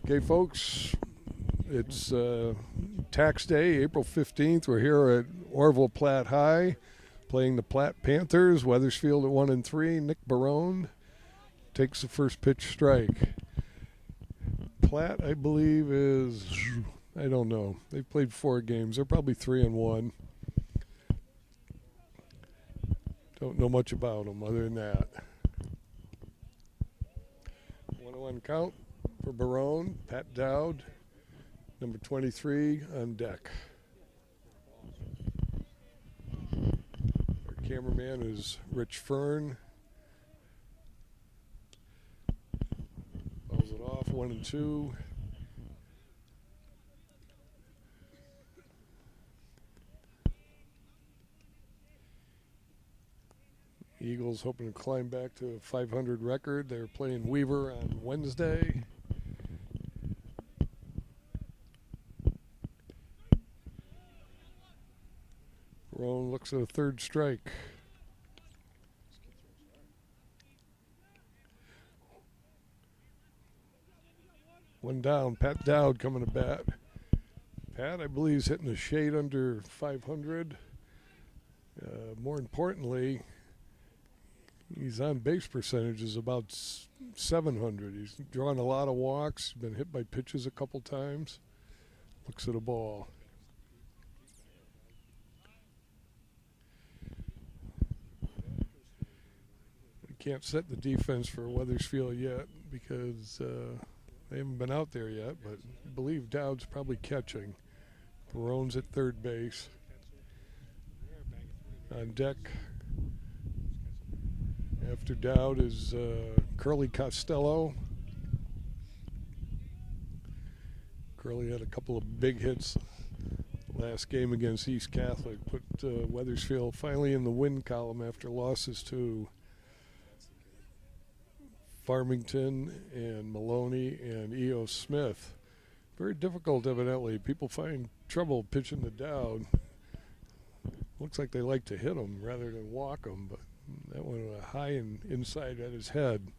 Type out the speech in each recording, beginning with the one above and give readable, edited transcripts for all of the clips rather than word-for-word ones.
Okay, folks, it's tax day, April 15th. We're here at Orville Platt High playing the Platt Panthers. Weathersfield at 1-3. Nick Barone takes the first pitch strike. Platt, I believe, is, I don't know. They've played 4 games. They're probably 3-1. Don't know much about them other than that. 1-1 count for Barone. Pat Dowd, number 23, on deck. Our cameraman is Rich Fern. Fouls it off, 1-2. Eagles hoping to climb back to a 500 record. They're playing Weaver on Wednesday. Barone looks at a third strike. One down. Pat Dowd coming to bat. Pat, I believe, is hitting a shade under 500. More importantly, his on-base percentage is about 700. He's drawn a lot of walks, been hit by pitches a couple times. Looks at a ball. We can't set the defense for Weathersfield yet because they haven't been out there yet, but I believe Dowd's probably catching. Barone's at third base. On deck after Dowd is Curly Costello. Curly had a couple of big hits last game against East Catholic. Put Weathersfield finally in the win column after losses to Farmington and Maloney and E.O. Smith. Very difficult, evidently. People find trouble pitching to Dowd. Looks like they like to hit him rather than walk him, but that one high and inside at his head.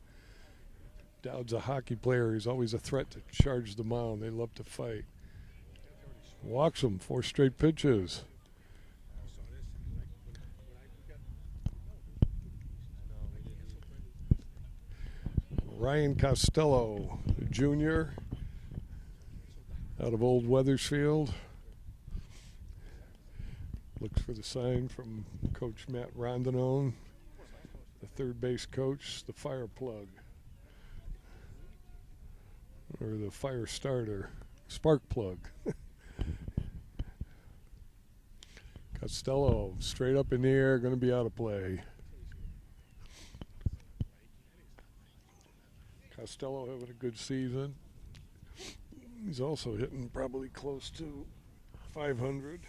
Dowd's a hockey player. He's always a threat to charge the mound. They love to fight. Walks him 4 straight pitches. Ryan Costello, the junior, out of Old Weathersfield. Looks for the sign from Coach Matt Rondinone, the third base coach, the fire plug, or the fire starter, spark plug. Costello, straight up in the air, going to be out of play. Costello having a good season. He's also hitting probably close to 500.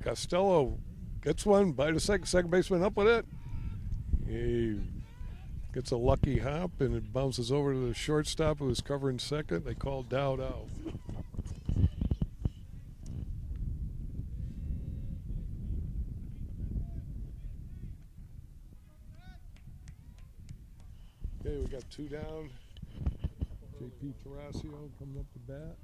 Costello gets one by the second baseman up with it. He gets a lucky hop and it bounces over to the shortstop who was covering second. They call Dowd out. Okay, we got 2 down. J.P. Tarasio coming up to bat.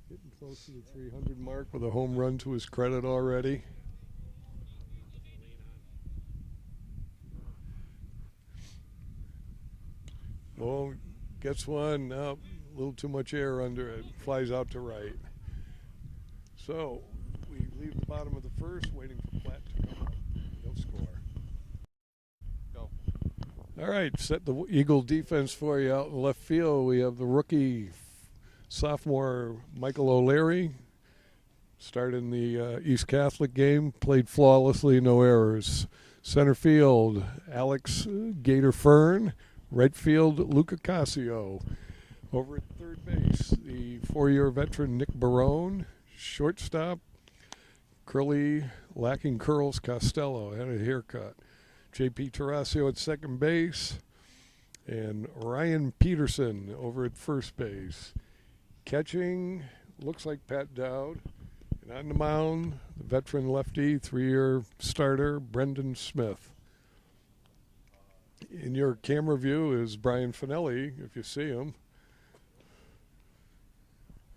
Getting close to the 300 mark with a home run to his credit already. Well, gets one. Now, a little too much air under it. Flies out to right. So, we leave the bottom of the first, waiting for Platt to come up. They'll score. Go. All right, set the Eagle defense for you out in left field. We have the rookie sophomore Michael O'Leary. Started in the East Catholic game, played flawlessly, no errors. Center field, Alex Gator Fern. Right field, Luca Casio. Over at third base, the 4-year veteran Nick Barone. Shortstop, curly, lacking curls, Costello. Had a haircut. J.P. Tarasio at second base. And Ryan Peterson over at first base. Catching, looks like Pat Dowd. And on the mound, the veteran lefty, 3-year starter, Brendan Smith. In your camera view is Brian Finelli, if you see him.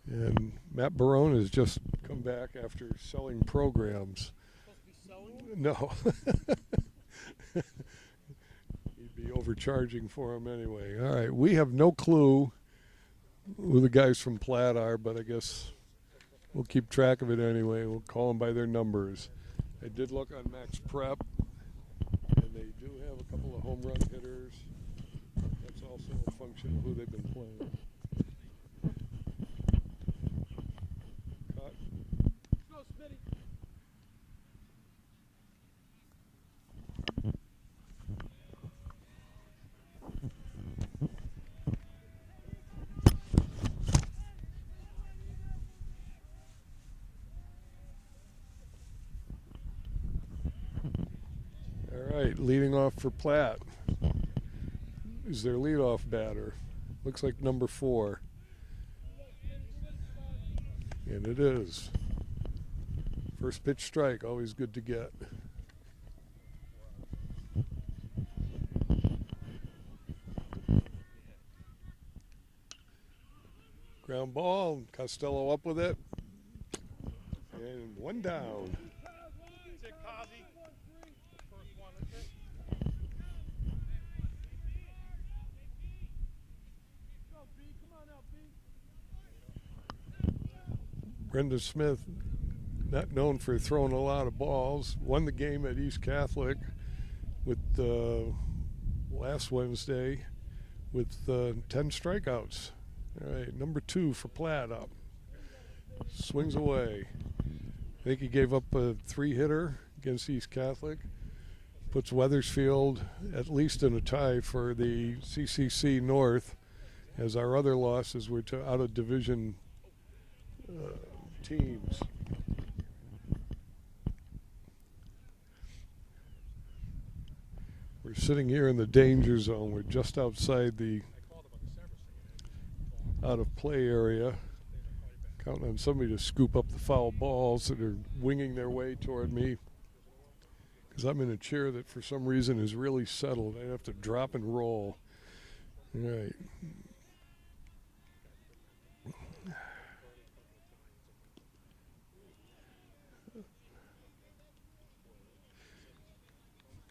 And Matt Barone has just come back after selling programs. No. He'd be overcharging for him anyway. All right, we have no clue who the guys from Platt are, but I guess we'll keep track of it anyway. We'll call them by their numbers. I did look on Max Prep, and they do have a couple of home run hitters. That's also a function of who they've been playing. Cut. Go, Smitty. All right, leading off for Platt is their leadoff batter. Looks like number 4. And it is. First pitch strike, always good to get. Ground ball, Costello up with it. And one down. Brendan Smith, not known for throwing a lot of balls, won the game at East Catholic with last Wednesday with 10 strikeouts. All right, number 2 for Platt up. Swings away. I think he gave up a 3-hitter against East Catholic. Puts Weathersfield at least in a tie for the CCC North, as our other losses were to out-of-division teams. We're sitting here in the danger zone. We're just outside the out-of-play area. Counting on somebody to scoop up the foul balls that are winging their way toward me. Because I'm in a chair that for some reason is really settled. I have to drop and roll. All right.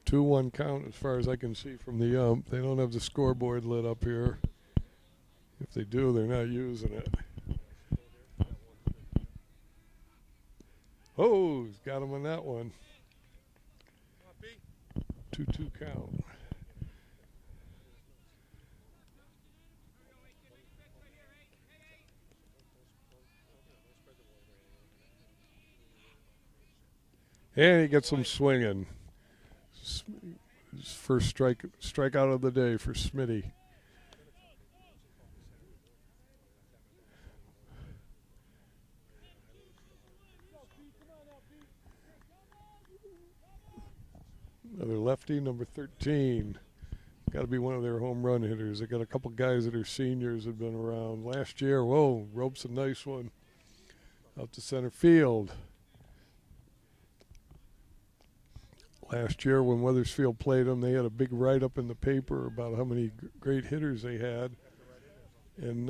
Two-one count as far as I can see from the ump. They don't have the scoreboard lit up here. If they do, they're not using it. Oh, he's got him on that one. 2-2 count. And he gets him swinging. His first strikeout of the day for Smitty. Another lefty, number 13. Got to be one of their home run hitters. They got a couple guys that are seniors have been around. Last year, whoa, ropes a nice one out to center field. Last year when Weathersfield played them, they had a big write-up in the paper about how many great hitters they had. And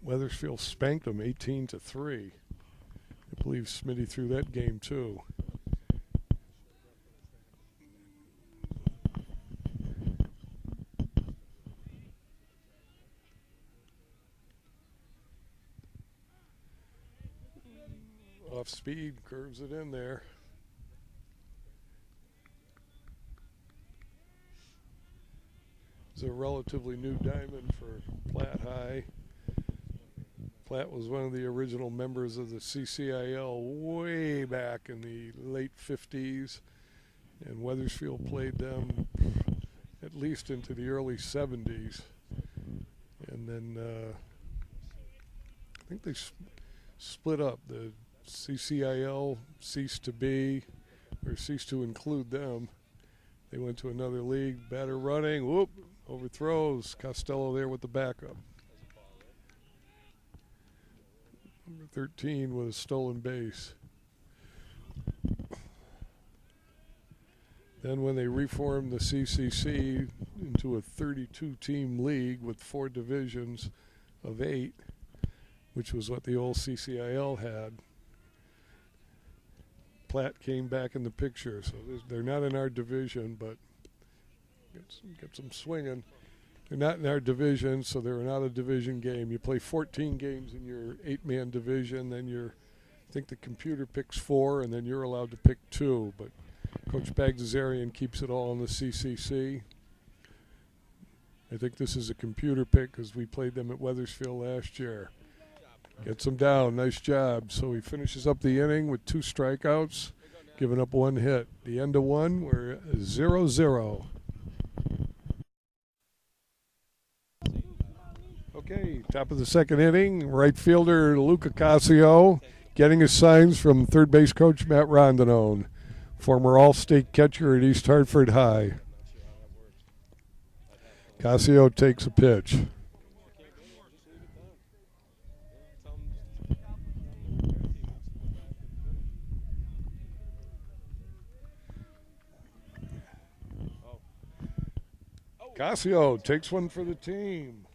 Weathersfield spanked them 18-3. I believe Smitty threw that game too. Off speed, curves it in there. It's a relatively new diamond for Platt High. Platt was one of the original members of the CCIL way back in the late 50s, and Weathersfield played them at least into the early 70s. And then I think they split up. The CCIL ceased to be, or ceased to include them. They went to another league. Batter running. Whoop. Overthrows. Costello there with the backup. Number 13 with a stolen base. Then when they reformed the CCC into a 32-team league with 4 divisions of 8, which was what the old CCIL had, Platt came back in the picture. So they're not in our division, but get some swinging. They're not in our division, so they're not a division game. You play 14 games in your 8-man division, then I think the computer picks 4, and then you're allowed to pick 2. But Coach Bagdasarian keeps it all in the CCC. I think this is a computer pick because we played them at Weathersfield last year. Gets them down. Nice job. So he finishes up the inning with 2 strikeouts, giving up 1 hit. The end of 1, we're 0-0. Okay, top of the 2nd inning, right fielder Luca Casio getting his signs from third base coach Matt Rondinone, former All-State catcher at East Hartford High. Casio takes a pitch. Casio takes one for the team.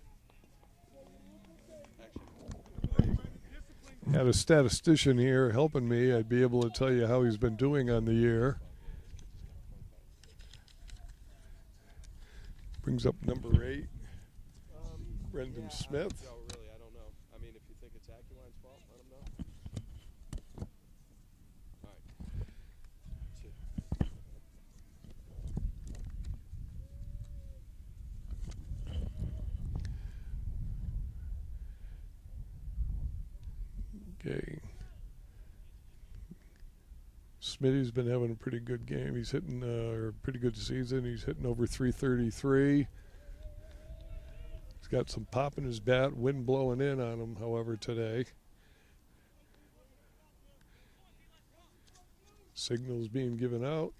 Had a statistician here helping me. I'd be able to tell you how he's been doing on the year. Brings up number 8, Brendan Smith. Really, I don't know. I mean, if you think it's Aculine's fault, let him know. All right. Okay. Smitty's been having a pretty good game. He's hitting a pretty good season. He's hitting over 333. He's got some pop in his bat, wind blowing in on him, however, today. Signals being given out.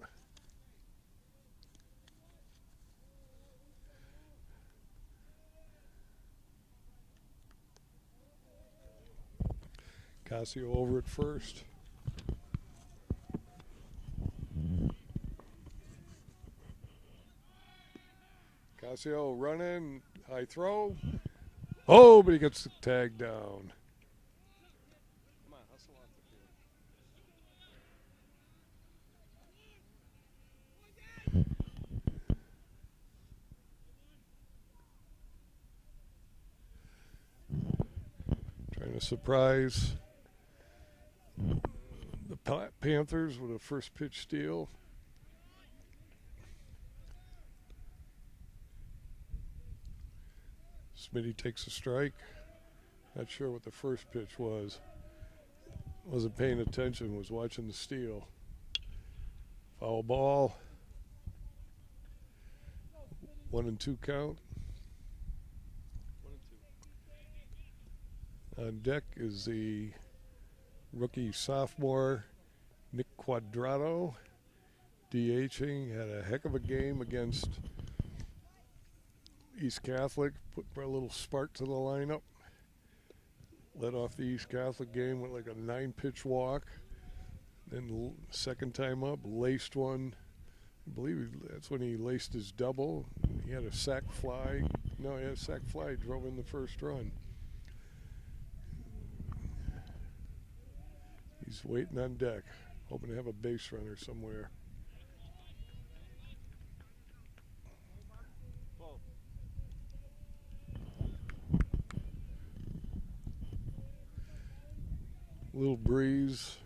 Casio over at first. Casio running, high throw. Oh, but he gets the tag down. Come on, hustle off the field. Trying to surprise the Panthers with a first pitch steal. Smitty takes a strike. Not sure what the first pitch was. Wasn't paying attention, was watching the steal. Foul ball. 1-2 count. 1-2. On deck is the rookie sophomore Nick Quadrado, DHing. Had a heck of a game against East Catholic. Put a little spark to the lineup. Led off the East Catholic game with like a 9-pitch walk. Then second time up, laced one. I believe that's when he laced his double. He had a sac fly. No, he had a sac fly. Drove in the first run. He's waiting on deck, hoping to have a base runner somewhere. Little breeze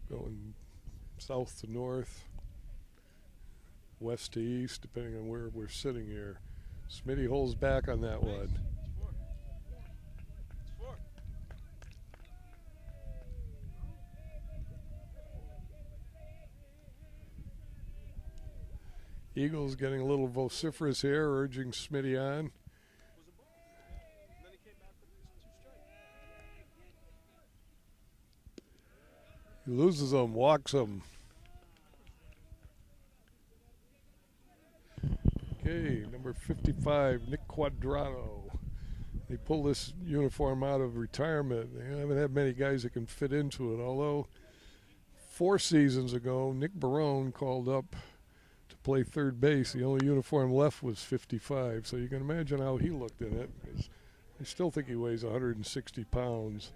going south to north, west to east, depending on where we're sitting here. Smitty holds back on that one. Eagles getting a little vociferous here, urging Smitty on. He loses them, walks them. Okay, number 55, Nick Quadrato. They pull this uniform out of retirement. They haven't had many guys that can fit into it, although 4 seasons ago, Nick Barone called up to play third base. The only uniform left was 55, so you can imagine how he looked in it. I still think he weighs 160 pounds.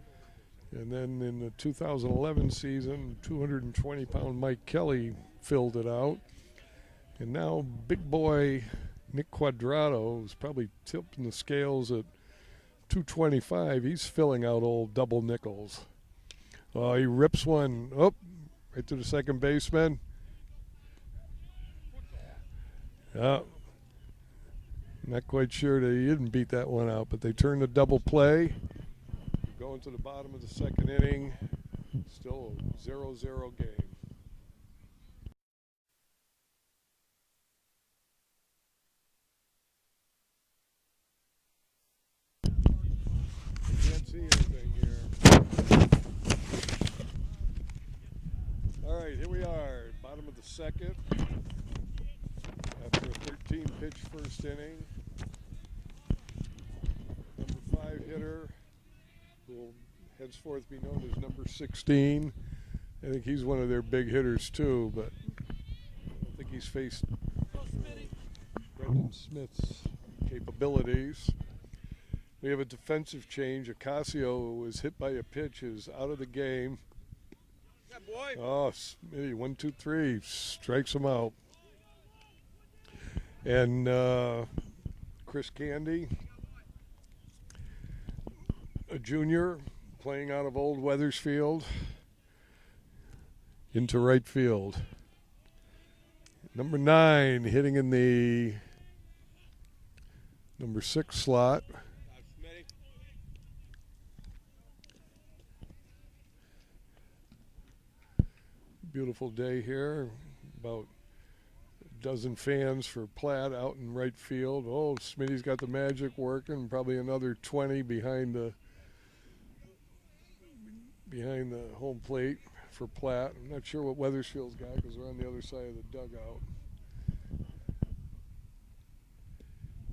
And then in the 2011 season, 220-pound Mike Kelly filled it out. And now big boy Nick Quadrato is probably tipping the scales at 225. He's filling out old double nickels. Oh, he rips one up right to the second baseman. Yeah. Not quite sure that he didn't beat that one out, but they turned the double play. Going to the bottom of the second inning. Still a 0-0 game. Can't see anything here. All right, here we are, bottom of the second. After a 13-pitch first inning, number 5 hitter, who will henceforth be known as number 16. I think he's one of their big hitters too, but I don't think he's faced Brendan Smith's capabilities. We have a defensive change. Ocasio, who was hit by a pitch, is out of the game. Yeah, boy. Oh, Smitty, 1, 2, 3, strikes him out. And Chris Candy, a junior, playing out of Old Weathersfield, into right field. Number 9, hitting in the number 6 slot. Beautiful day here. About a dozen fans for Platt out in right field. Oh, Smitty's got the magic working. Probably another 20 behind the home plate for Platt. I'm not sure what Weathersfield's got because they're on the other side of the dugout.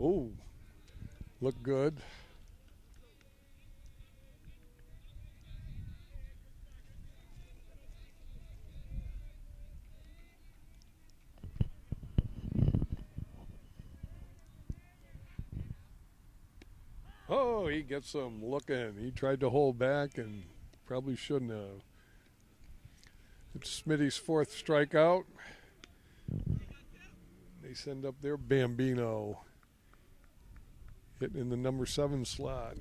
Oh, look good. Oh, he gets some looking. He tried to hold back and probably shouldn't have. It's Smitty's 4th strikeout. They send up their Bambino. Hitting in the number 7 slot.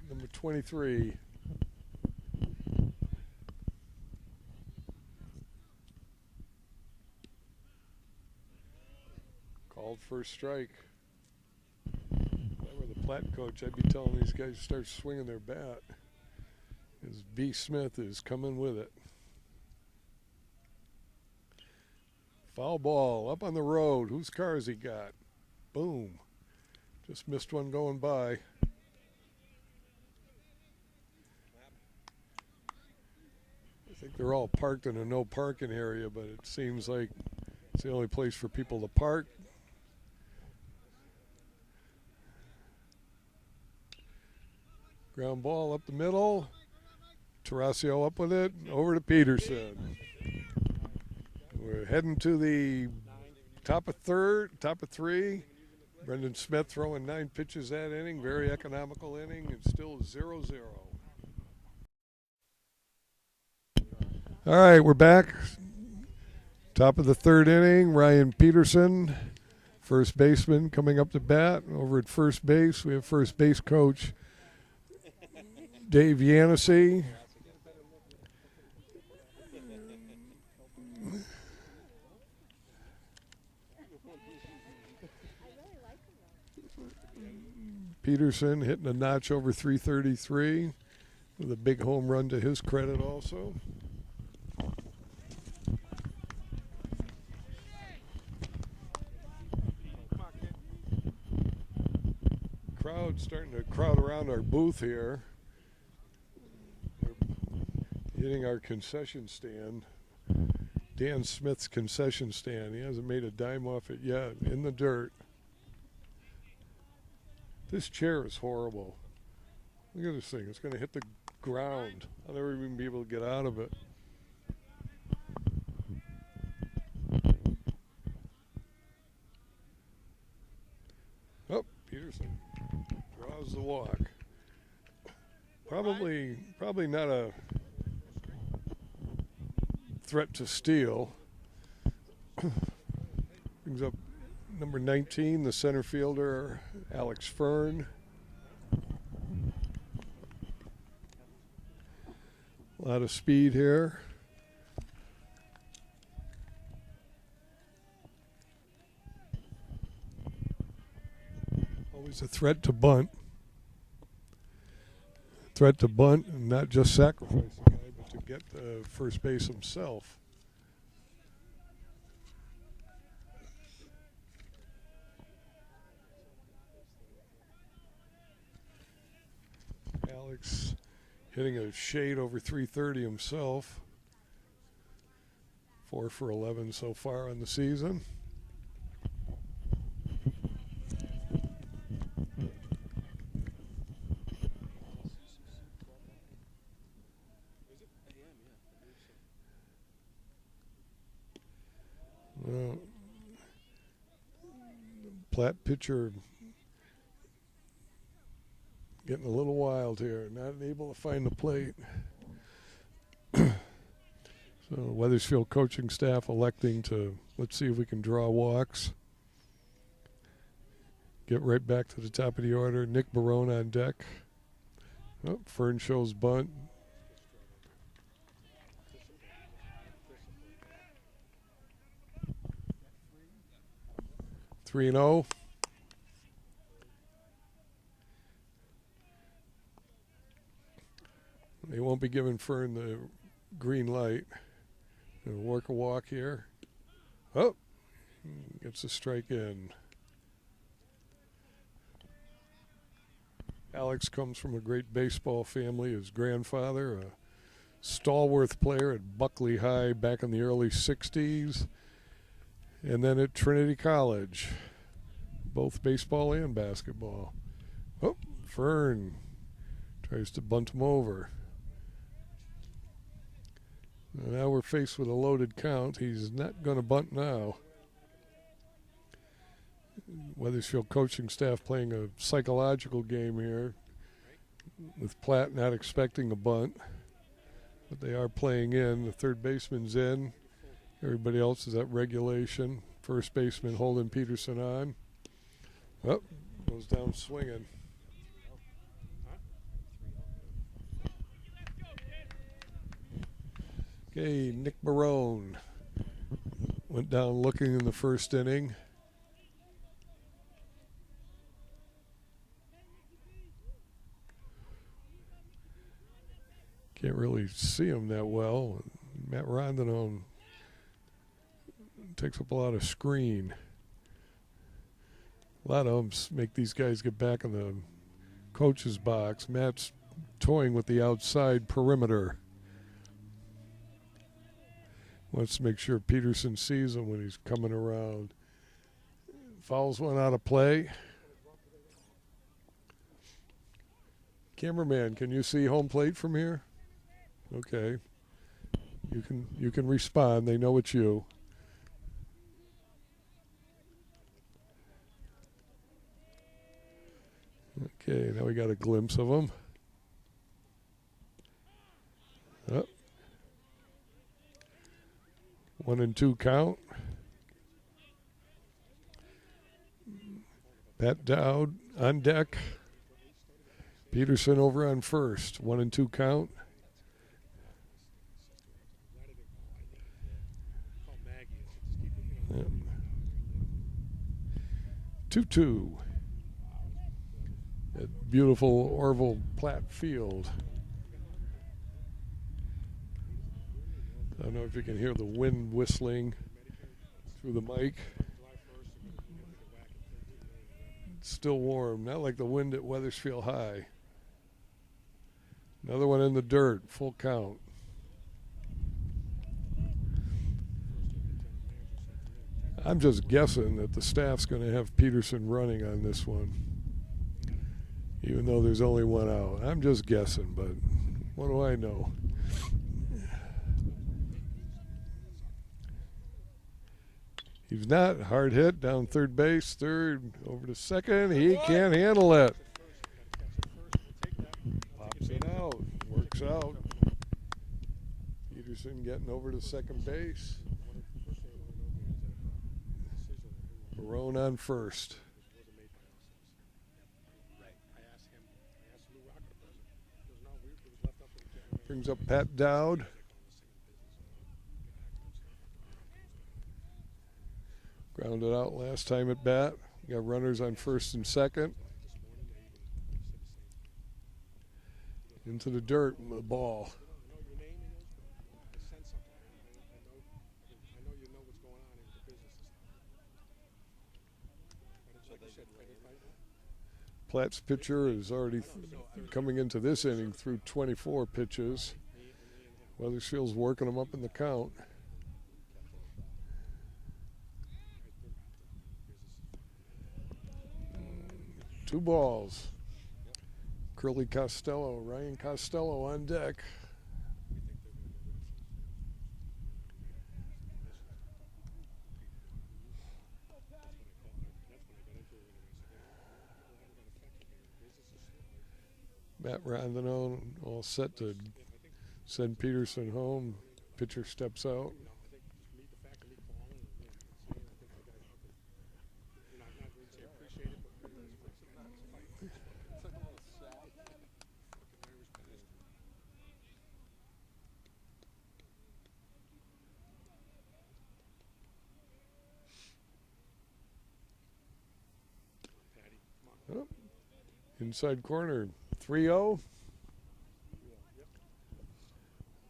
Number 23. Called first strike. Platt coach, I'd be telling these guys to start swinging their bat, because B. Smith is coming with it. Foul ball up on the road. Whose car has he got? Boom. Just missed one going by. I think they're all parked in a no parking area, but it seems like it's the only place for people to park. Ground ball up the middle. Tarasio up with it. Over to Peterson. We're heading to the top of 3. Brendan Smith throwing 9 pitches that inning. Very economical inning. It's still 0-0. All right, we're back. Top of the 3rd inning. Ryan Peterson, first baseman, coming up to bat. Over at first base, we have first base coach Dave Yanesey. Peterson hitting a notch over 333 with a big home run to his credit also. Crowd starting to crowd around our booth here. Hitting our concession stand. Dan Smith's concession stand. He hasn't made a dime off it yet. In the dirt. This chair is horrible. Look at this thing. It's going to hit the ground. I'll never even be able to get out of it. Oh, Peterson draws the walk. Probably not a threat to steal. Brings up number 19, the center fielder, Alex Fern. A lot of speed here. Always a threat to bunt. Threat to bunt and not just sacrifice the guy, but to get first base himself. Alex hitting a shade over 330 himself. 4 for 11 so far on the season. Platt pitcher getting a little wild here, not able to find the plate. So Weathersfield coaching staff electing to, let's see if we can draw walks. Get right back to the top of the order. Nick Barone on deck. Oh, Fern shows bunt. Three and 0. They won't be giving Fern the green light. Gonna work a walk here. Oh, gets a strike in. Alex comes from a great baseball family. His grandfather, a stalwart player at Buckley High back in the early 60s. And then at Trinity College, both baseball and basketball. Oh, Fern tries to bunt him over. Now we're faced with a loaded count. He's not going to bunt now. Weathersfield coaching staff playing a psychological game here with Platt not expecting a bunt. But they are playing in. The third baseman's in. Everybody else is at regulation. First baseman holding Peterson on. Oh, goes down swinging. Okay, Nick Barone went down looking in the first inning. Can't really see him that well. Matt Rondon takes up a lot of screen. A lot of them make these guys get back in the coach's box. Matt's toying with the outside perimeter. Wants to make sure Peterson sees him when he's coming around. Fouls one out of play. Cameraman, can you see home plate from here? Okay. You can respond. They know it's you. Okay, now we got a glimpse of him. Oh. 1-2 count. Pat Dowd on deck. Peterson over on first. 1-2 count. Yep. 2-2. At beautiful Orville Platt Field. I don't know if you can hear the wind whistling through the mic. It's still warm, not like the wind at Weathersfield High. Another one in the dirt, full count. I'm just guessing that the staff's going to have Peterson running on this one. even though there's only one out. I'm just guessing, but what do I know? He's not. Hard hit down third base. Third over to second. He can't handle it. Pops it out. Works out. Peterson getting over to second base. Barone on first. Brings up Pat Dowd. Grounded out last time at bat. Got runners on first and second. Into the dirt with the ball. Platt's pitcher is already coming into this inning through 24 pitches. Weathersfield's working him up in the count. Two balls. Curly Costello, Ryan Costello on deck. Matt Rondino all set to send Peterson home. Pitcher steps out. Oh, inside corner, 3-0.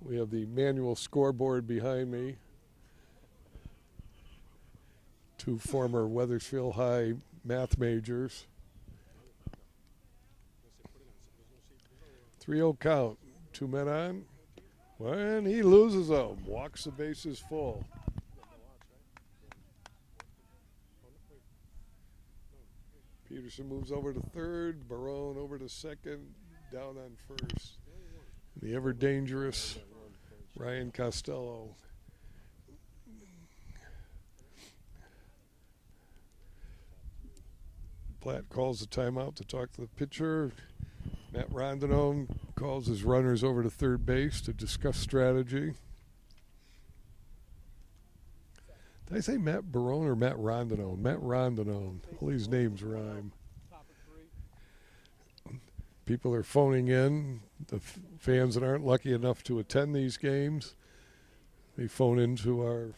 We have the manual scoreboard behind me. Two former Weathersfield High math majors. 3-0 count. Two men on. When he loses them, walks the bases full. Peterson moves over to third. Barone over to second. Down on first. The ever dangerous Ryan Costello. Platt calls the timeout to talk to the pitcher. Matt Rondino calls his runners over to third base to discuss strategy. Did I say Matt Barone or Matt Rondino? Matt Rondino. All these names rhyme. People are phoning in. The fans that aren't lucky enough to attend these games, they phone into our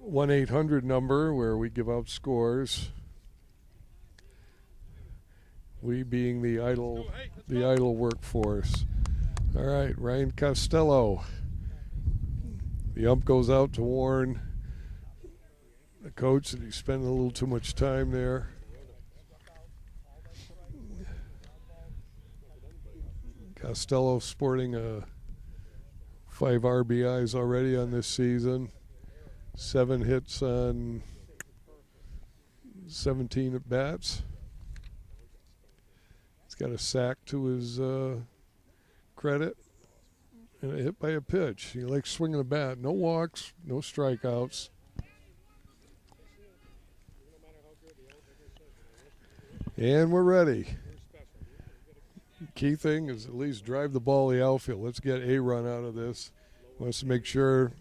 1-800 number where we give out scores. We being the idle workforce. All right, Ryan Costello. The ump goes out to warn the coach that he's spending a little too much time there. Costello sporting 5 RBIs already on this season. 7 hits on 17 at bats. He's got a sack to his credit and a hit by a pitch. He likes swinging the bat. No walks, no strikeouts. And we're ready. Key thing is at least drive the ball the outfield. Let's get a run out of this. Wants to make sure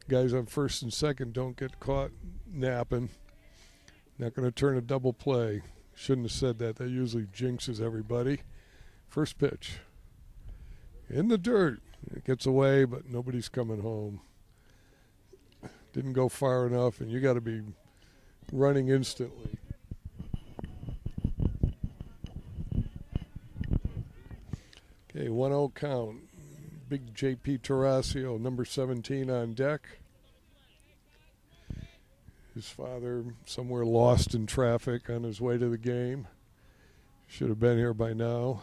guys on first and second don't get caught napping. Not going to turn a double play. Shouldn't have said that. That usually jinxes everybody. First pitch. In the dirt. It gets away, but nobody's coming home. Didn't go far enough, and you got to be running instantly. Okay, 1-0 count. Big J.P. Tarasio, number 17 on deck. His father somewhere lost in traffic on his way to the game. Should have been here by now.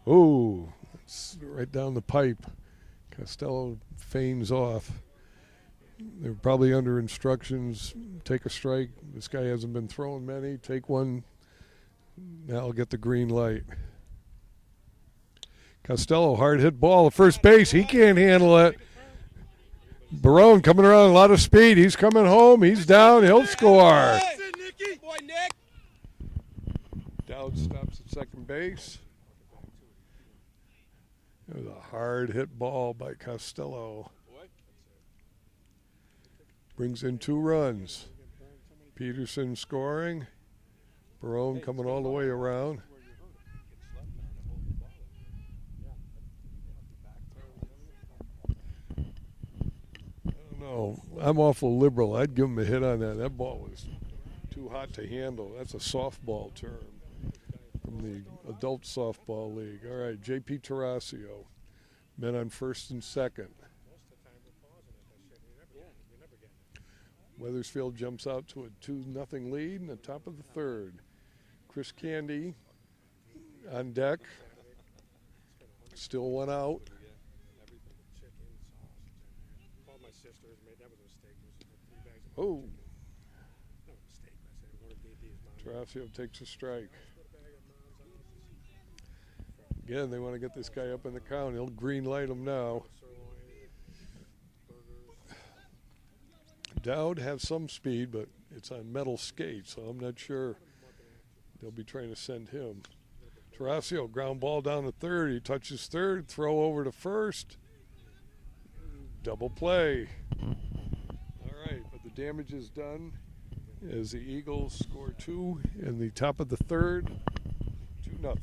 Oh, it's right down the pipe. Costello feigns off. They're probably under instructions, take a strike. This guy hasn't been throwing many. Take one. Now I'll get the green light. Costello, hard hit ball at first base. He can't handle it. Barone coming around, a lot of speed. He's coming home. He's down. He'll score. Dowd stops at second base. It was a hard hit ball by Costello. Brings in 2 runs. Peterson scoring. Barone coming all the way around. I don't know. I'm awful liberal. I'd give him a hit on that. That ball was too hot to handle. That's a softball term from the adult softball league. All right, J.P. Tarasio. Men on first and second. Weathersfield jumps out to a 2-0 lead in the top of the third. Chris Candy on deck. Still one out. Oh. Tarasio takes a strike. Again, they want to get this guy up in the count. He'll green light him now. Dowd has some speed, but it's on metal skates, so I'm not sure they'll be trying to send him. Tarasio, ground ball down to third. He touches third, throw over to first. Double play. All right, but the damage is done as the Eagles score 2 in the top of the third, 2-0.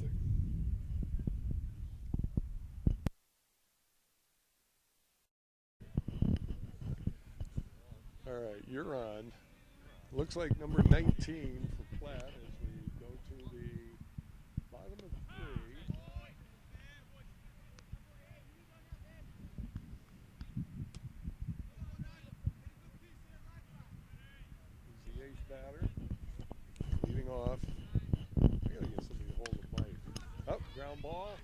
All right, you're on. Looks like number 19 for Platt as we go to the bottom of 3. He's the 8th batter. Leading off. I gotta get somebody to hold the mic. Up, ground ball.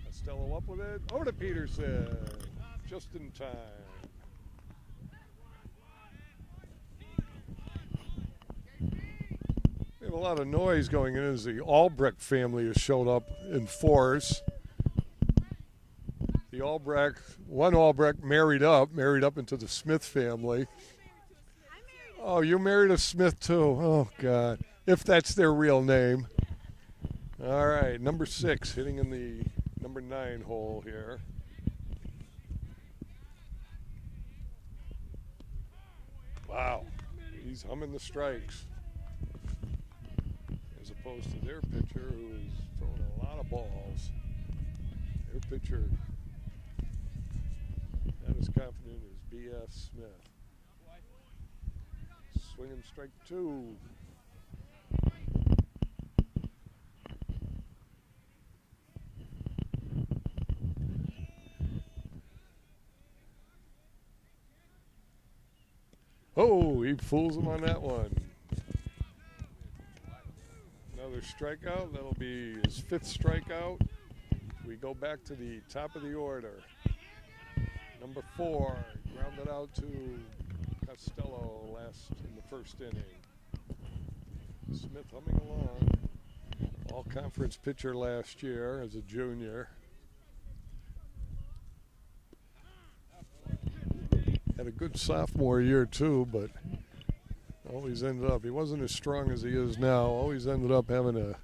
Costello up with it. Over to Peterson. Just in time. We have a lot of noise going in as the Albrecht family has showed up in force. The one Albrecht married up into the Smith family. Oh, you married a Smith too. Oh, God. If that's their real name. All right, number 6 hitting in the number 9 hole here. Wow, he's humming the strikes. As opposed to their pitcher who is throwing a lot of balls. Their pitcher, not as confident as B.F. Smith. Swinging strike 2. Oh, he fools him on that one. Another strikeout. That'll be his 5th strikeout. We go back to the top of the order. Number 4, grounded out to Costello last in the first inning. Smith humming along. All-conference pitcher last year as a junior. Had a good sophomore year too, but always ended up, he wasn't as strong as he is now, always ended up having to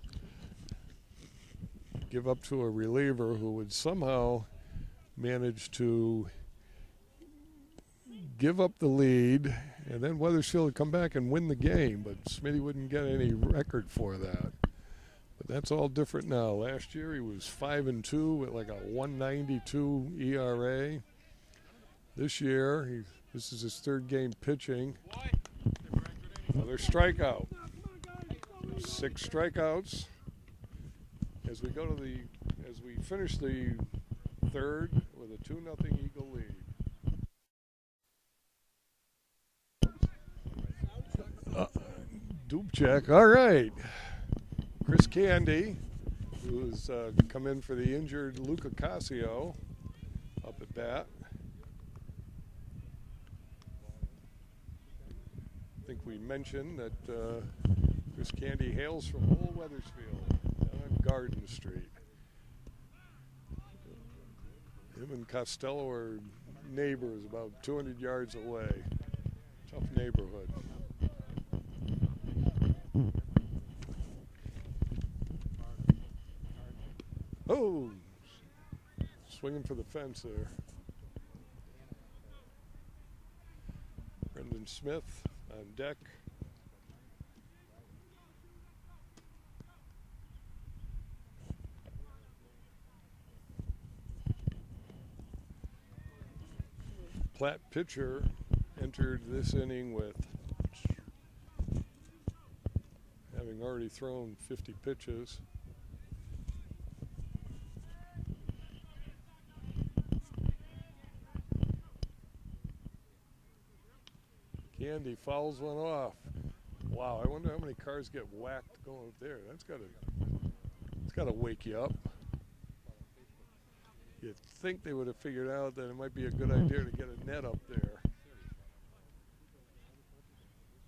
give up to a reliever who would somehow manage to give up the lead, and then Weathersfield would come back and win the game, but Smitty wouldn't get any record for that. But that's all different now. Last year he was 5-2 with like a 1.92 ERA. This year, this is his 3rd game pitching. Another strikeout. 6 strikeouts. As we finish the 3rd with a 2-0 Eagle lead. Dubček, all right. Chris Candy, who's come in for the injured Luca Casio up at bat. think we mentioned that Chris Candy hails from Old Weathersfield down on Garden Street. Him and Costello are neighbors about 200 yards away. Tough neighborhood. Oh, swinging for the fence there. Brendan Smith on deck. Platt pitcher entered this inning with having already thrown 50 pitches. Candy fouls one off. Wow, I wonder how many cars get whacked going up there. That's gotta wake you up. You'd think they would have figured out that it might be a good idea to get a net up there.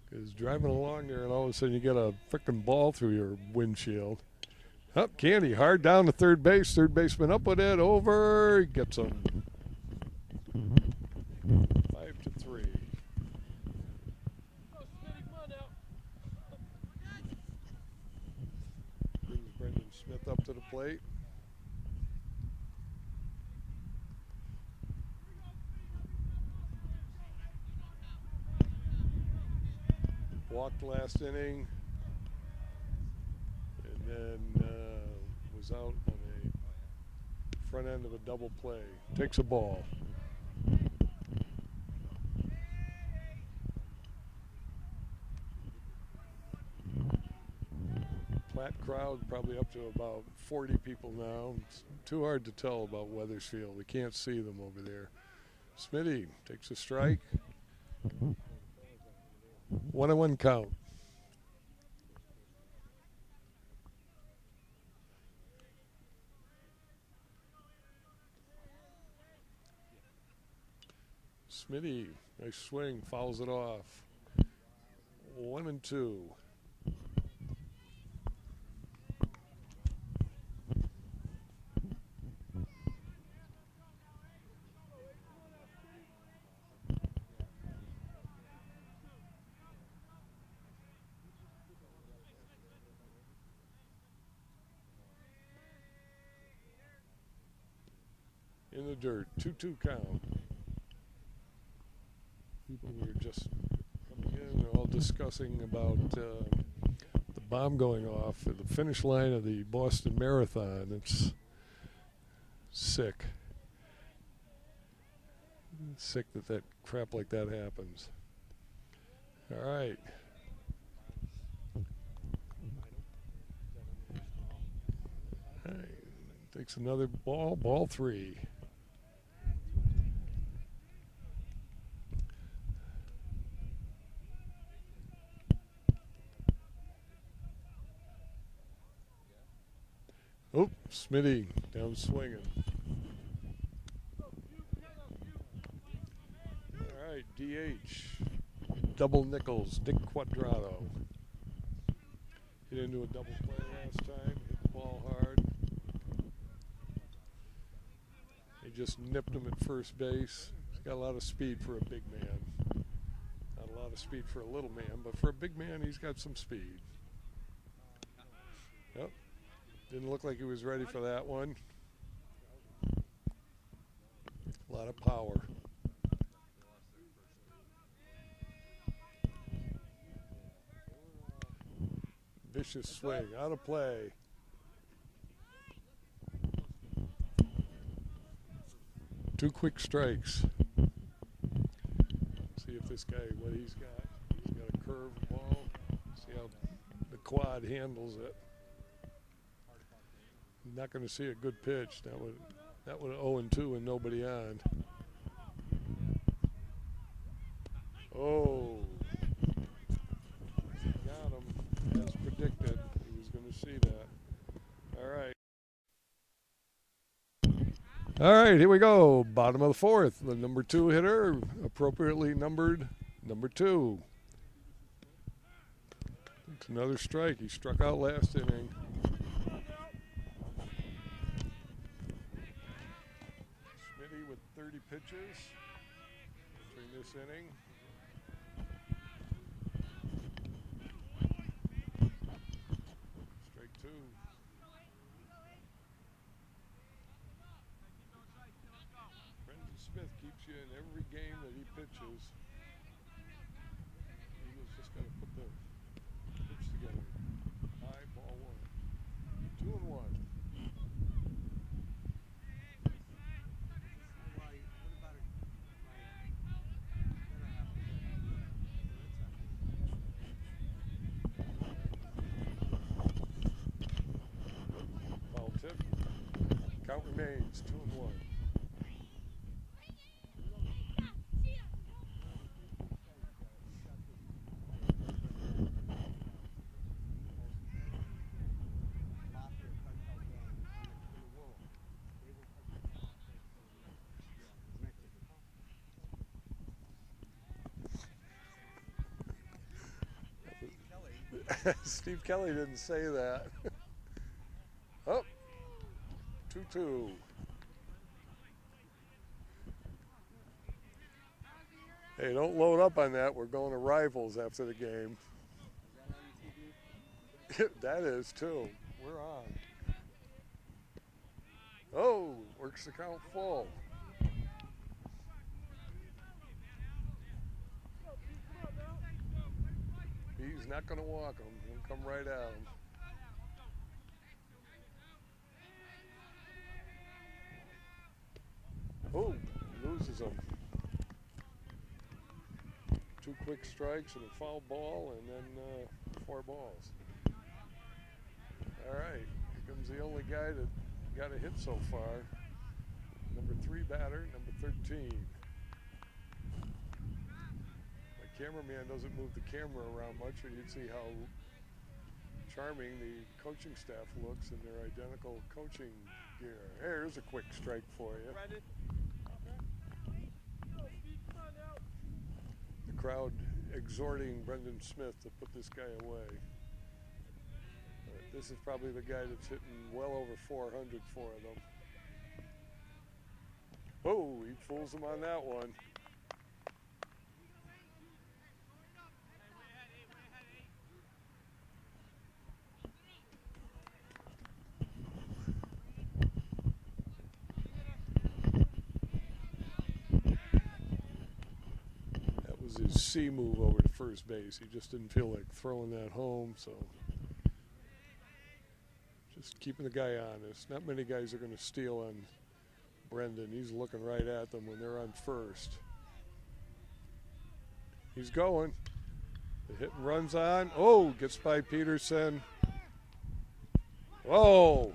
Because driving along there and all of a sudden you get a frickin' ball through your windshield. Up, Candy hard down to third base. Third baseman up with it, over, gets him. 5-3. Brings Brendan Smith up to the plate. Walked last inning, and then was out on a front end of a double play. Takes a ball. Platt crowd probably up to about 40 people now. It's too hard to tell about Weathersfield. We can't see them over there. Smitty takes a strike. 1-1 count. Smitty, nice swing, fouls it off. 1-2. In the dirt, 2-2 count. People were just coming in, they're all discussing about the bomb going off at the finish line of the Boston Marathon. It's sick. It's sick that crap like that happens. All right. All right. Takes another ball, ball 3. Oh, Smitty down swinging. All right, DH. Double nickels, Dick Quadrato. Hit into a double play last time, hit the ball hard. He just nipped him at first base. He's got a lot of speed for a big man. Not a lot of speed for a little man, but for a big man, he's got some speed. Yep. Didn't look like he was ready for that one. A lot of power. Vicious swing, out of play. Two quick strikes. See if this guy, what he's got. He's got a curved ball. See how the quad handles it. Not going to see a good pitch. That would 0-2 and nobody on. Oh, got him as predicted. He was going to see that. All right. All right, here we go. Bottom of the 4th. The number 2 hitter, appropriately numbered number 2. It's another strike. He struck out last inning. Smitty with 30 pitches during this inning. Strike two. Brendan Smith keeps you in every game that he pitches. Eagles just got to put the pitch together. High, ball one. 2-1. Foul tip. Count remains 2-1. Steve Kelly didn't say that. Oh, 2-2. Hey, don't load up on that. We're going to Rivals after the game. That is, too. We're on. Oh, works the count full. He's not going to walk him. He'll come right at him. Oh, loses him. 2 quick strikes and a foul ball, and then 4 balls. All right, here comes the only guy that got a hit so far. Number 3 batter, number 13. My cameraman doesn't move the camera around much, or you'd see how charming the coaching staff looks in their identical coaching gear. Here's a quick strike for you. The crowd exhorting Brendan Smith to put this guy away. This is probably the guy that's hitting well over 400 for them. Oh, he fools him on that one. That was his C move over to first base. He just didn't feel like throwing that home, so just keeping the guy honest. Not many guys are going to steal on Brendan. He's looking right at them when they're on first. He's going. The hit and run's on. Oh, gets by Peterson. Whoa.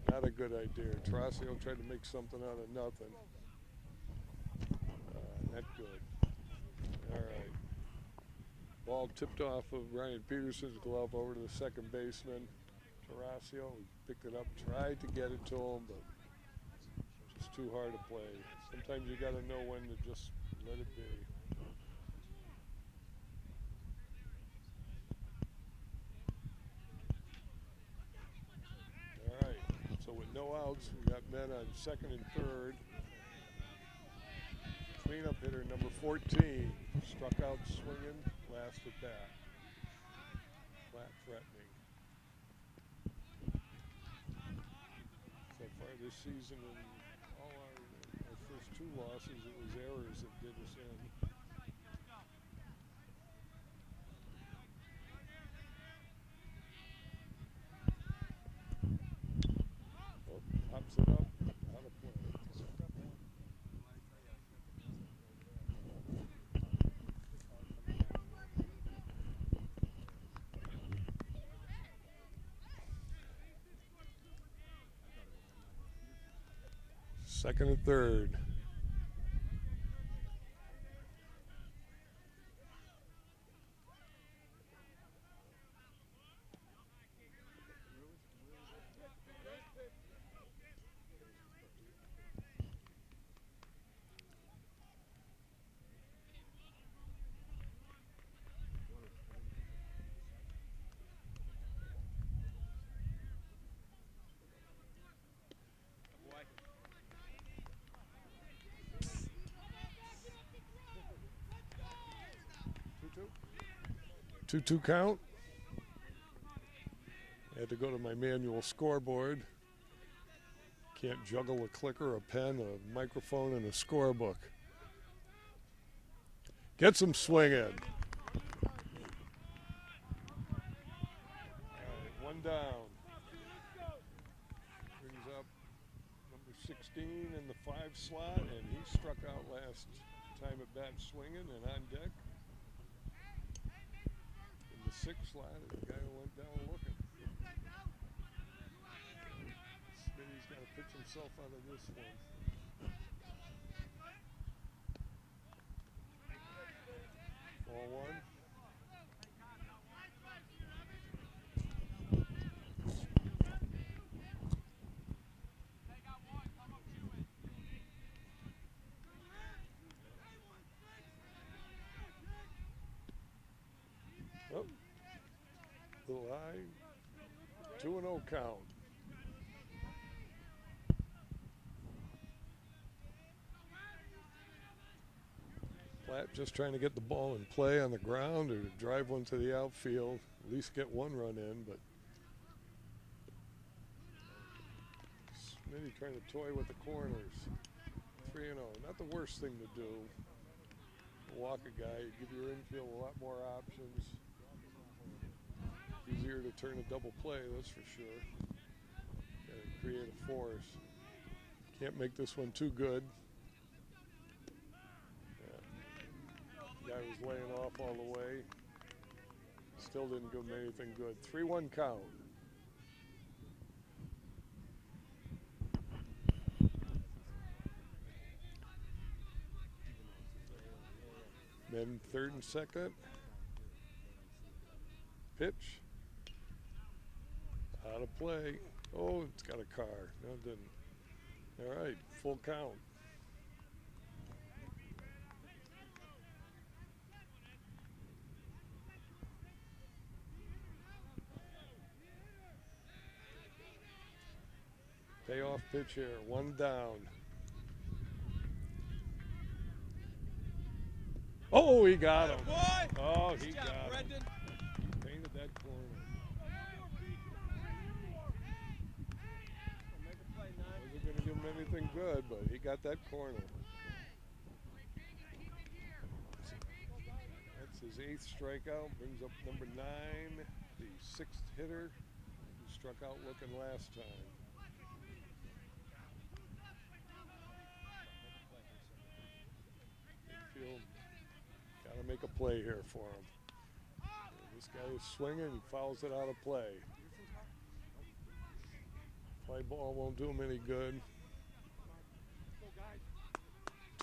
Not a good idea. Tarasio tried to make something out of nothing. Not good. All right. Ball tipped off of Ryan Peterson's glove over to the second baseman. Tarasio picked it up, tried to get it to him, but just too hard to play. Sometimes you got to know when to just let it be. All right, so with no outs, we got men on second and third. Cleanup hitter number 14 struck out swinging last at bat. Platt threatening. So far this season, in all our first 2 losses, it was errors that did us in. Oh, pops it up, out of play. Second and third. 2-2 count. I had to go to my manual scoreboard. Can't juggle a clicker, a pen, a microphone, and a scorebook. Gets him swinging. All right, one down. Brings up number 16 in the 5 slot, and he struck out last time at bat swinging and on deck. In the 6 slot is the guy who went down looking. Smitty's got to pitch himself out of this one. Ball 1. Oh, little high. 2-0 count. Platt just trying to get the ball in play on the ground or drive one to the outfield, at least get one run in, but Smitty trying to toy with the corners. 3-0, not the worst thing to do. Walk a guy, give your infield a lot more options. Easier to turn a double play, that's for sure. And create a force. Can't make this one too good. Guy was laying off all the way. Still didn't give him anything good. 3-1 count. Then 3rd and 2nd. Pitch. Out of play. Oh, it's got a car. No, it didn't. All right, full count. Payoff pitch here, 1 down. Oh, he got him. Oh, he got him. He painted that corner. Wasn't going to give him anything good, but he got that corner. That's his 8th strikeout. Brings up number 9, the 6th hitter who struck out looking last time. Got to make a play here for him. And this guy is swinging, he fouls it out of play. Fly ball won't do him any good.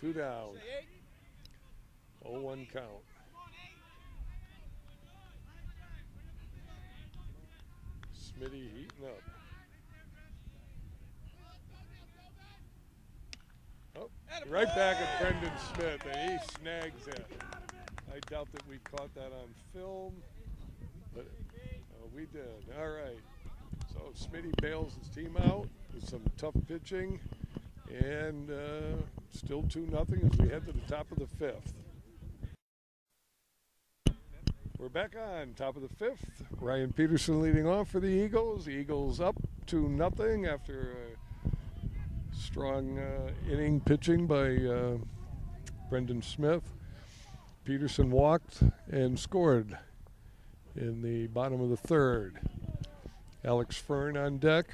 2 down. 0-1 count. Smitty heating up. Oh, right back at Brendan Smith, and he snags it. I doubt that we caught that on film, but we did. All right. So Smitty bails his team out with some tough pitching, and still 2-0 as we head to the top of the 5th. We're back on top of the 5th. Ryan Peterson leading off for the Eagles. The Eagles up 2-0 after strong inning pitching by Brendan Smith. Peterson walked and scored in the bottom of the 3rd. Alex Fern on deck.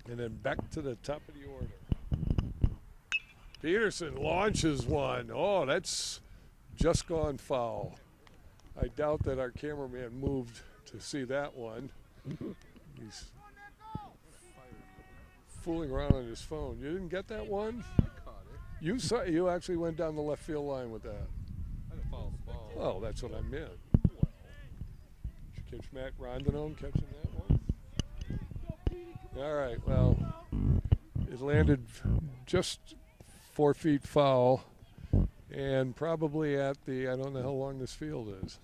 And then back to the top of the order. Peterson launches one. Oh, that's just gone foul. I doubt that our cameraman moved to see that one. He's fooling around on his phone. You didn't get that one? I caught it. You actually went down the left field line with that. I didn't follow the ball. Oh, that's what I meant. Did you catch Matt Rondinone catching that one? All right, well, it landed just 4 feet foul and probably at the, I don't know how long this field is.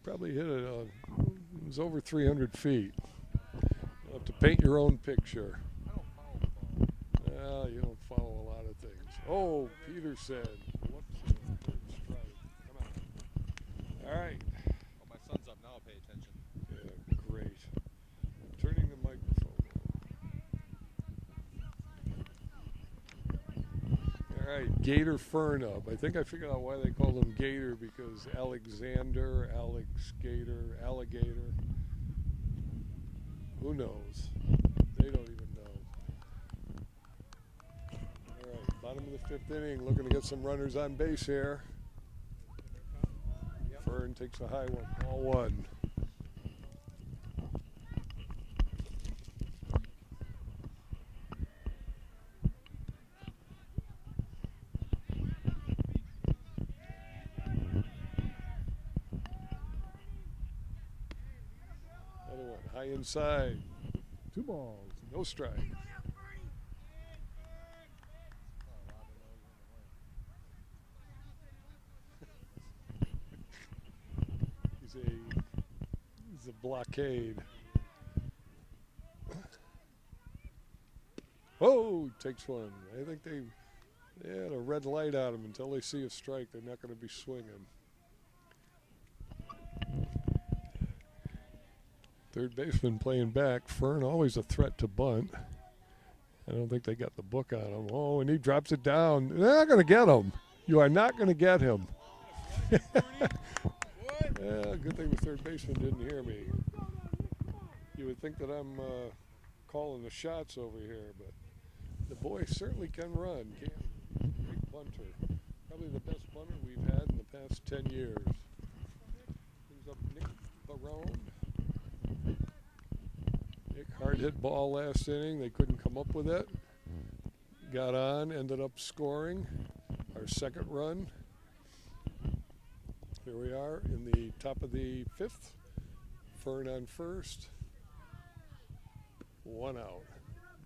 Probably hit it, it was over 300 feet. You'll have to paint your own picture. I don't follow the ball. Well, you don't follow a lot of things. Oh, Peterson. Whoops. Third strike. Come on. Gator Fern up. I think I figured out why they called him Gator, because Alexander, Alex Gator, Alligator. Who knows? They don't even know. All right, bottom of the fifth inning, looking to get some runners on base here. Fern takes a high one, ball one. Another one, high inside. 2 balls, no strike. He's a blockade. Oh, takes one. I think they had a red light on him. Until they see a strike, they're not going to be swinging. Third baseman playing back. Fern always a threat to bunt. I don't think they got the book on him. Oh, and he drops it down. They're not going to get him. You are not going to get him. Yeah, good thing the third baseman didn't hear me. You would think that I'm calling the shots over here, but the boy certainly can run. Great bunter. Probably the best bunter we've had in the past 10 years. Brings up Nick Barone. Nick, hard hit ball last inning. They couldn't come up with it. Got on, ended up scoring our second run. Here we are in the top of the fifth. Fern on first. 1 out.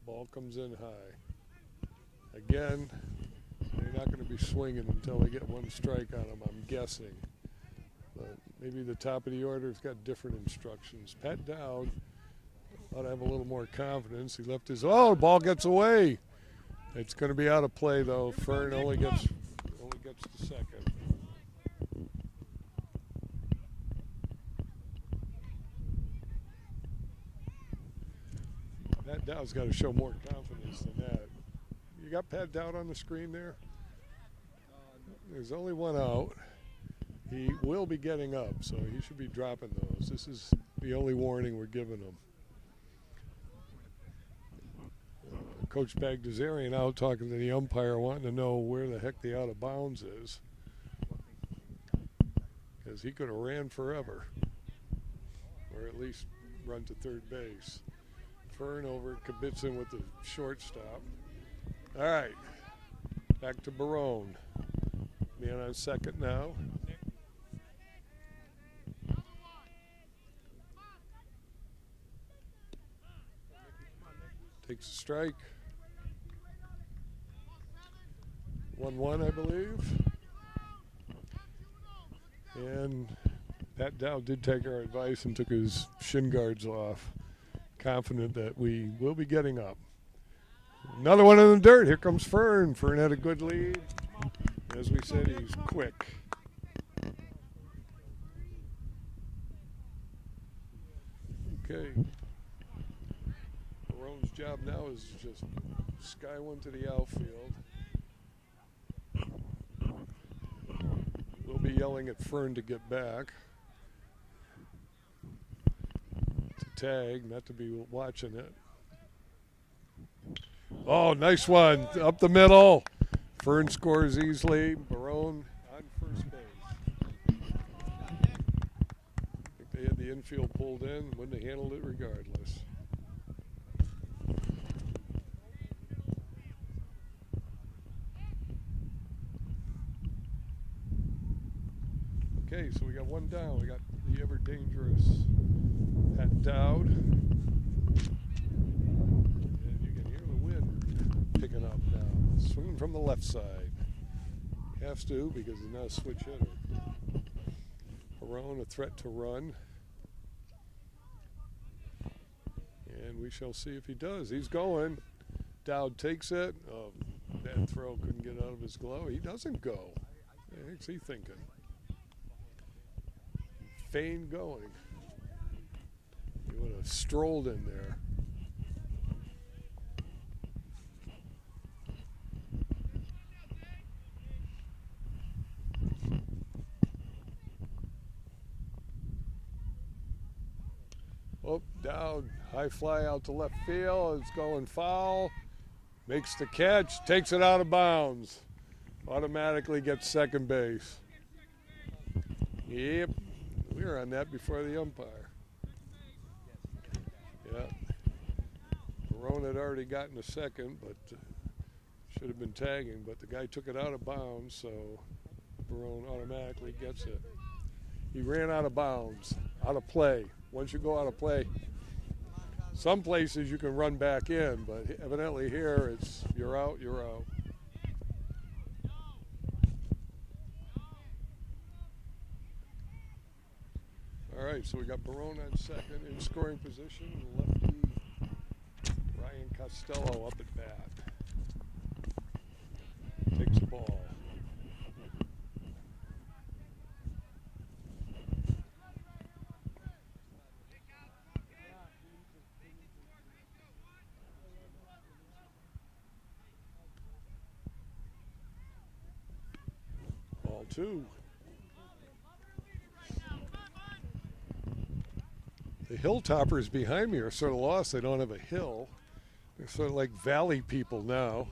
Ball comes in high. Again, they're not going to be swinging until they get 1 strike on them, I'm guessing. But maybe the top of the order's got different instructions. Pat Dowd ought to have a little more confidence. He left his, oh, ball gets away. It's going to be out of play, though. Fern only gets the second. Pat Dowd's got to show more confidence than that. You got Pat Dowd on the screen there? There's only 1 out. He will be getting up, so he should be dropping those. This is the only warning we're giving him. Coach Bagdasarian out talking to the umpire, wanting to know where the heck the out of bounds is, because he could have ran forever, or at least run to third base. Fern over Kibitzin with the shortstop. All right, back to Barone. Man on second now. Takes a strike. 1-1, I believe. And Pat Dowd did take our advice and took his shin guards off. Confident that we will be getting up. Another one in the dirt. Here comes Fern. Fern had a good lead. As we said, he's quick. Okay. Barone's job now is just sky one to the outfield. We'll be yelling at Fern to get back. Tag, not to be watching it. Oh, nice one. Up the middle. Fern scores easily. Barone on first base. I think they had the infield pulled in. Wouldn't have handled it regardless. Okay, so we got 1 down. We got the ever dangerous Pat Dowd. And you can hear the wind picking up now. Swinging from the left side. Has to, because he's not a switch hitter. Barone a threat to run. And we shall see if he does. He's going. Dowd takes it. Oh, bad throw. Couldn't get out of his glove. He doesn't go. What's he thinking? Feign going. He would have strolled in there. Up, down, high fly out to left field. It's going foul. Makes the catch, takes it out of bounds. Automatically gets second base. Yep, we were on that before the umpire. Yeah. Barone had already gotten a second, but should have been tagging, but the guy took it out of bounds, so Barone automatically gets it. He ran out of bounds, out of play. Once you go out of play, some places you can run back in, but evidently here it's you're out, you're out. All right, so we got Barone on second in scoring position. Lefty Ryan Costello up at bat. Takes the ball. Ball two. The Hilltoppers behind me are sort of lost. They don't have a hill. They're sort of like valley people now.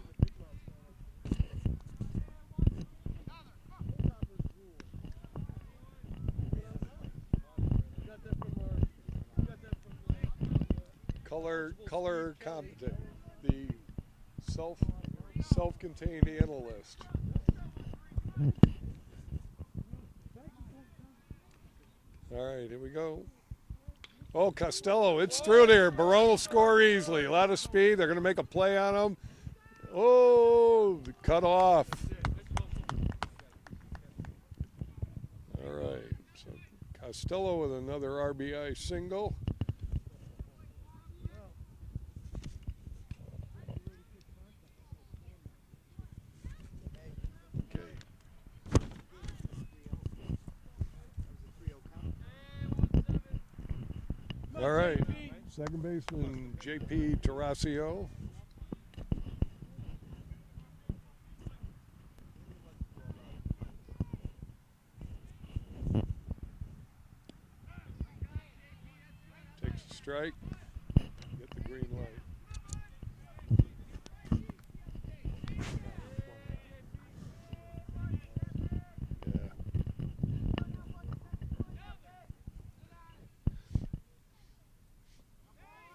Color competent. The self-contained analyst. All right, here we go. Oh, Costello, it's through there. Barone will score easily. A lot of speed. They're going to make a play on him. Oh, cut off. All right, so Costello with another RBI single. All right, second baseman J.P. Tarasio. Takes a strike, get the green light.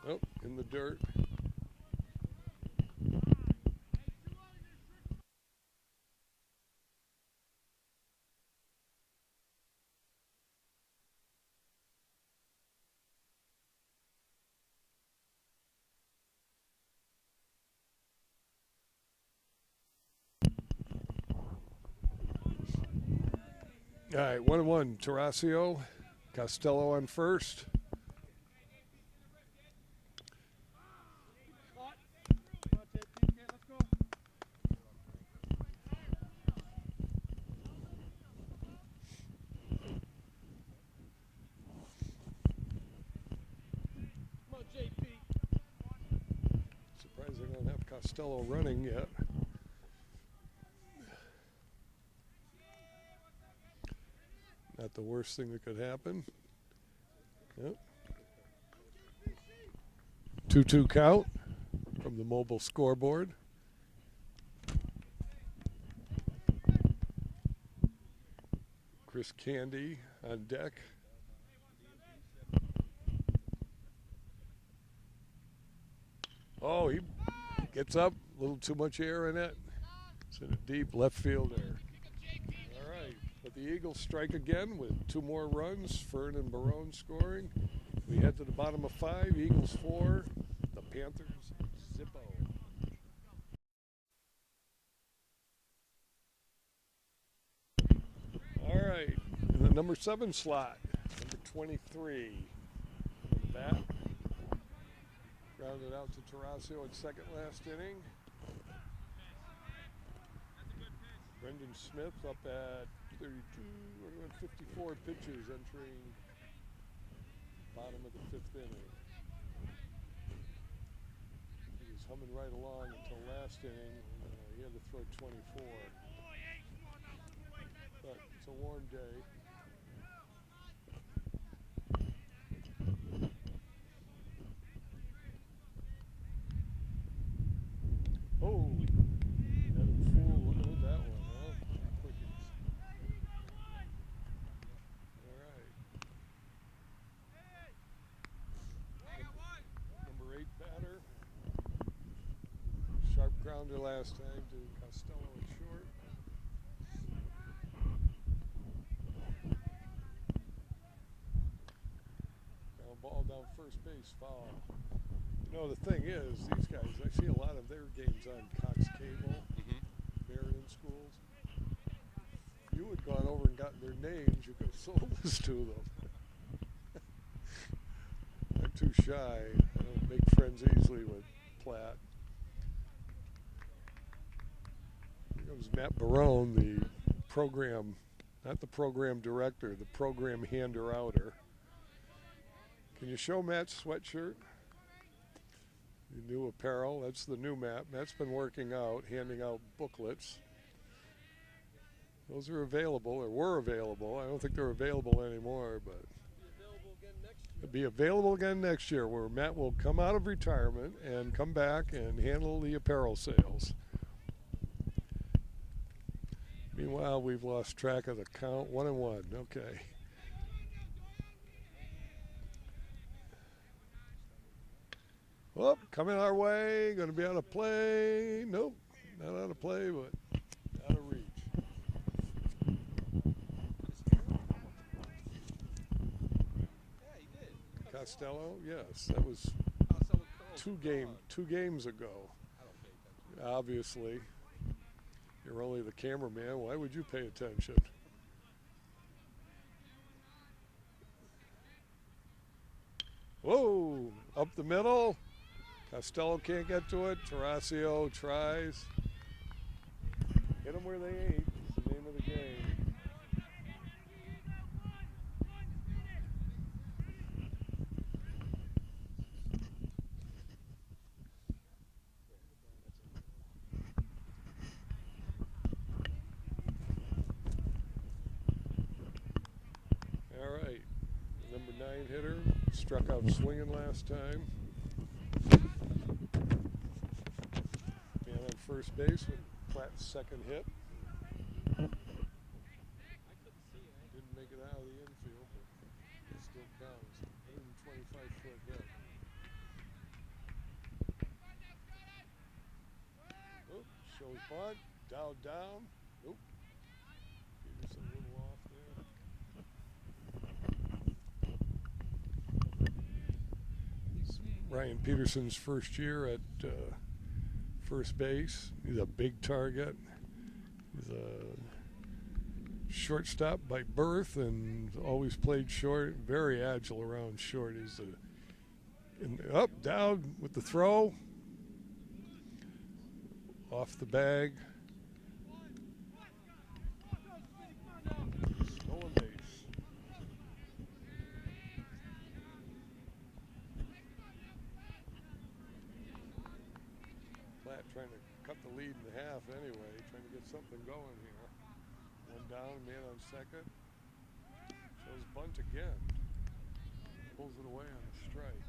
Oh, in the dirt. All right, 1-1. Tarasio, Costello on first. Surprised they don't have Costello running yet. Not the worst thing that could happen. Yep. 2-2 count from the mobile scoreboard. Chris Candy on deck. Oh, he gets up. A little too much air in it. It's in a deep left field there. All right. But the Eagles strike again with 2 more runs. Fern and Barone scoring. We head to the bottom of 5. Eagles 4. The Panthers zippo. All right. In the number 7 slot, number 23. On the bat. Grounded out to Tarasio in second last inning. Brendan Smith up at 32, 54 pitches entering bottom of the 5th inning. He was humming right along until last inning. He had to throw 24. But it's a warm day. last time to Costello at short. Now ball down first base, foul. You know, the thing is, these guys, I see a lot of their games on Cox Cable, Marion schools. If you had gone over and gotten their names, you could have sold this to them. I'm too shy. I don't make friends easily with Platt. Here comes Matt Barone, the program, not the program director, the program hander-outer. Can you show Matt's sweatshirt? The new apparel, that's the new Matt. Matt's been working out, handing out booklets. Those are available, or were available. I don't think they're available anymore, but it'll be available again next year, where Matt will come out of retirement and come back and handle the apparel sales. Meanwhile, we've lost track of the count. 1-1. Okay. Well, coming our way. Going to be out of play. Nope, not out of play, but out of reach. Costello, yes, that was two games ago. Obviously, you're only the cameraman. Why would you pay attention? Whoa, up the middle. Costello can't get to it. Tarasio tries. Hit them where they ain't. It's the name of the game. All right, number 9 hitter struck out swinging last time. Man on first base with Platt's second hit. Didn't make it out of the infield, but it still counts. 125-foot hit. Oh, shows bunt. Dowd down. Nope. Peterson a little off there. Ryan Peterson's first year at first base. He's a big target. He's a shortstop by birth and always played short. Very agile around short. He's up, down with the throw. Off the bag. Stolen base. Platt trying to cut the lead in half anyway, trying to get something going here. One down, man on second. Shows bunt again. Pulls it away on a strike.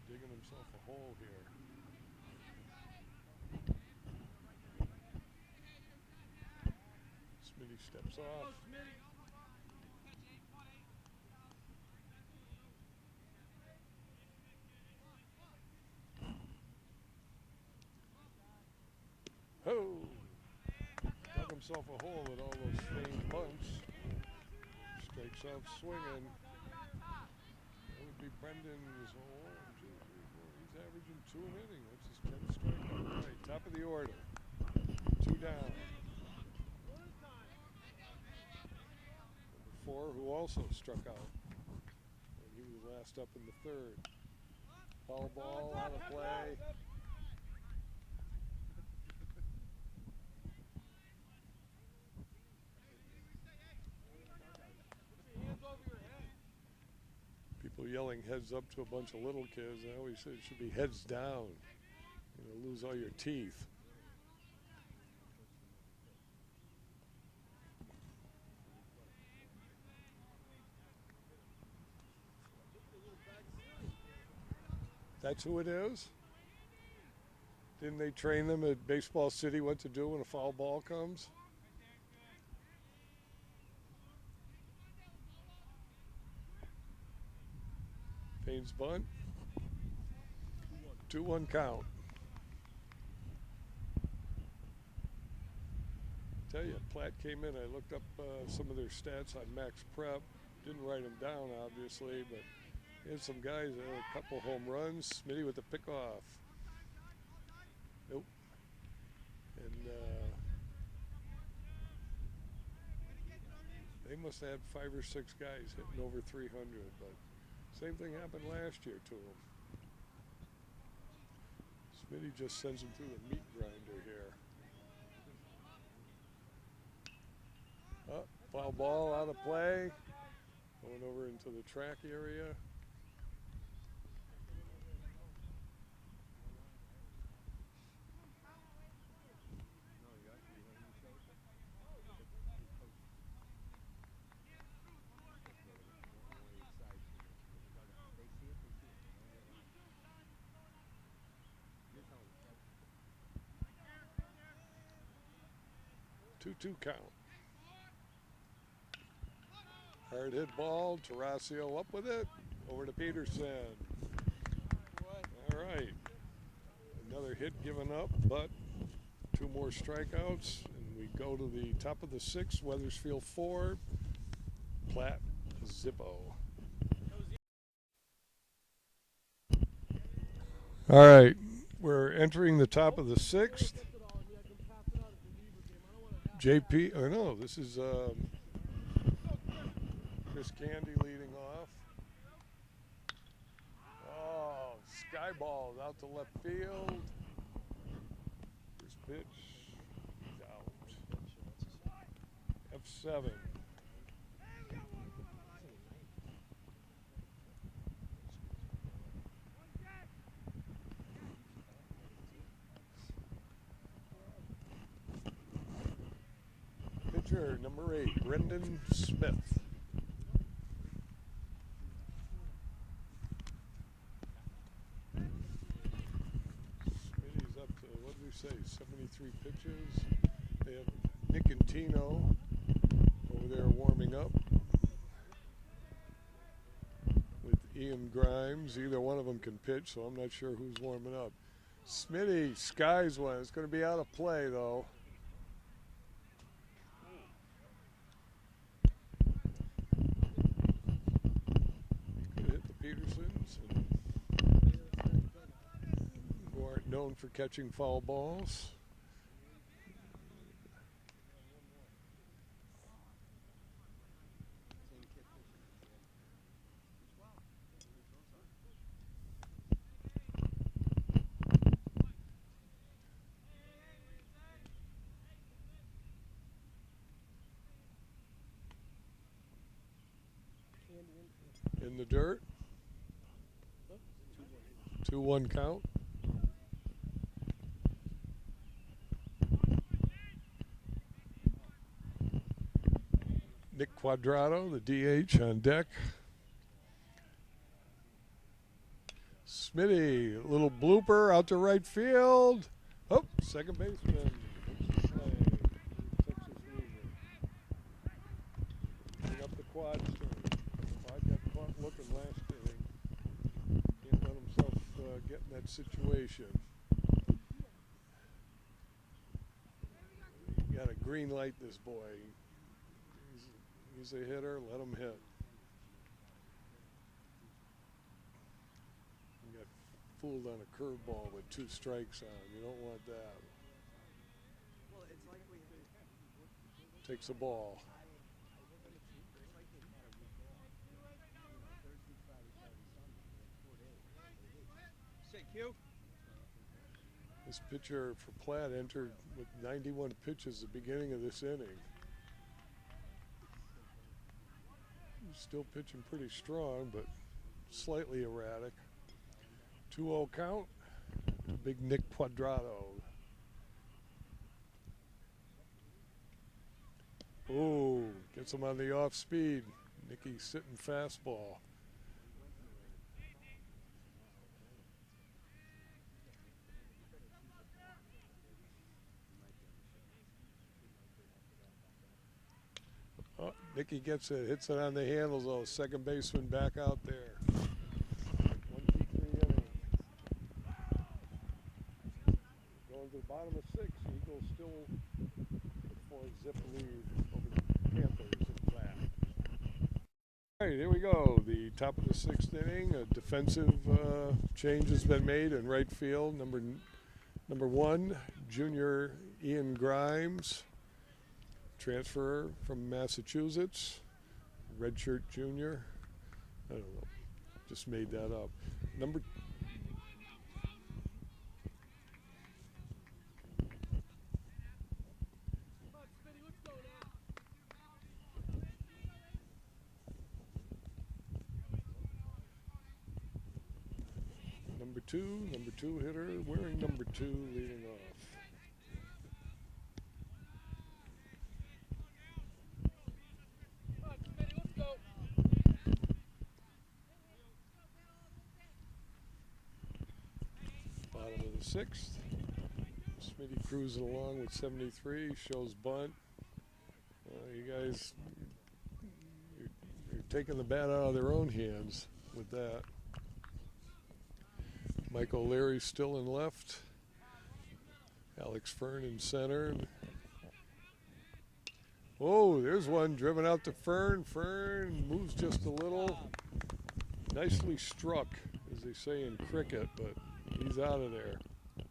Digging himself a hole here. Smitty steps off. Oh! Dug himself a hole with all those strange bunts. Strikes out swinging. That would be Brendan's hole. 1, 2, 3, 4. He's averaging 2 an inning. That's his 10th strikeout. All right, top of the order. 2 down. Number 4, who also struck out. And he was last up in the 3rd. Foul ball out of play. People yelling heads up to a bunch of little kids. I always say it should be heads down. You'll lose all your teeth. That's who it is? Didn't they train them at Baseball City what to do when a foul ball comes? Maine's bunt. 2-1 count. Tell you, Platt came in. I looked up some of their stats on Max Prep. Didn't write them down, obviously, but he had some guys, a couple home runs. Smitty with the pickoff. Nope. And they must have had 5 or 6 guys hitting over 300, but same thing happened last year to them. Smitty just sends them through the meat grinder here. Oh, foul ball out of play. Going over into the track area. Two count. Hard hit ball. Tarasio up with it. Over to Peterson. All right. Another hit given up, but 2 more strikeouts. And we go to the top of the 6th. Weathersfield 4. Platt 0. All right. We're entering the top of the 6th. JP, or no, this is Chris Candy leading off. Oh, sky ball out to left field. First pitch is out. F7. Pitcher number 8, Brendan Smith. Smitty's up to, what did we say, 73 pitches. They have Nick and Tino over there warming up with Ian Grimes. Either one of them can pitch, so I'm not sure who's warming up. Smitty skies one. It's going to be out of play, though. Who aren't known for catching foul balls. In the dirt. 2-1 count. Nick Quadrato, the DH, on deck. Smitty, a little blooper out to right field. Oh, second baseman. Texas leader. Bring up the Quad's turn. Quad got caught looking last inning. Can't let himself get in that situation. You got to green light this boy. He's a hitter, let him hit. You got fooled on a curveball with 2 strikes on. You don't want that. Takes a ball. This pitcher for Platt entered with 91 pitches at the beginning of this inning. Still pitching pretty strong, but slightly erratic. 2-0 count. Big Nick Quadrato. Oh, gets him on the off speed. Nicky sitting fastball. Oh, Nicky gets it, hits it on the handles though. Second baseman back out there. Down to the bottom of 6. Eagles still 4-zip lead over the Panthers in Platt. All right, here we go. The top of the 6th inning. A defensive change has been made in right field. Number 1, junior Ian Grimes, transfer from Massachusetts, redshirt junior. I don't know, just made that up. Number number two hitter, wearing number 2, leading off. Bottom of the 6th. Smitty cruising along with 73, shows bunt. You guys, you're taking the bat out of their own hands with that. Michael O'Leary still in left. Alex Fern in center. Oh, there's one driven out to Fern. Fern moves just a little. Nicely struck, as they say in cricket, but he's out of there. Number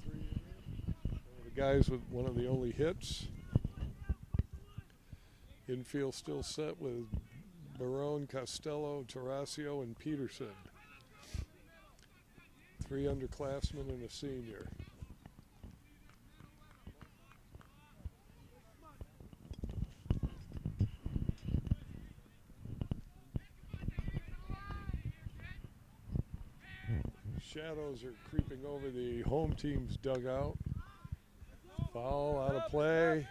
3, one of the guys with one of the only hits. Infield still set with Barone, Costello, Tarasio, and Peterson. 3 underclassmen and a senior. Shadows are creeping over the home team's dugout. Foul, out of play.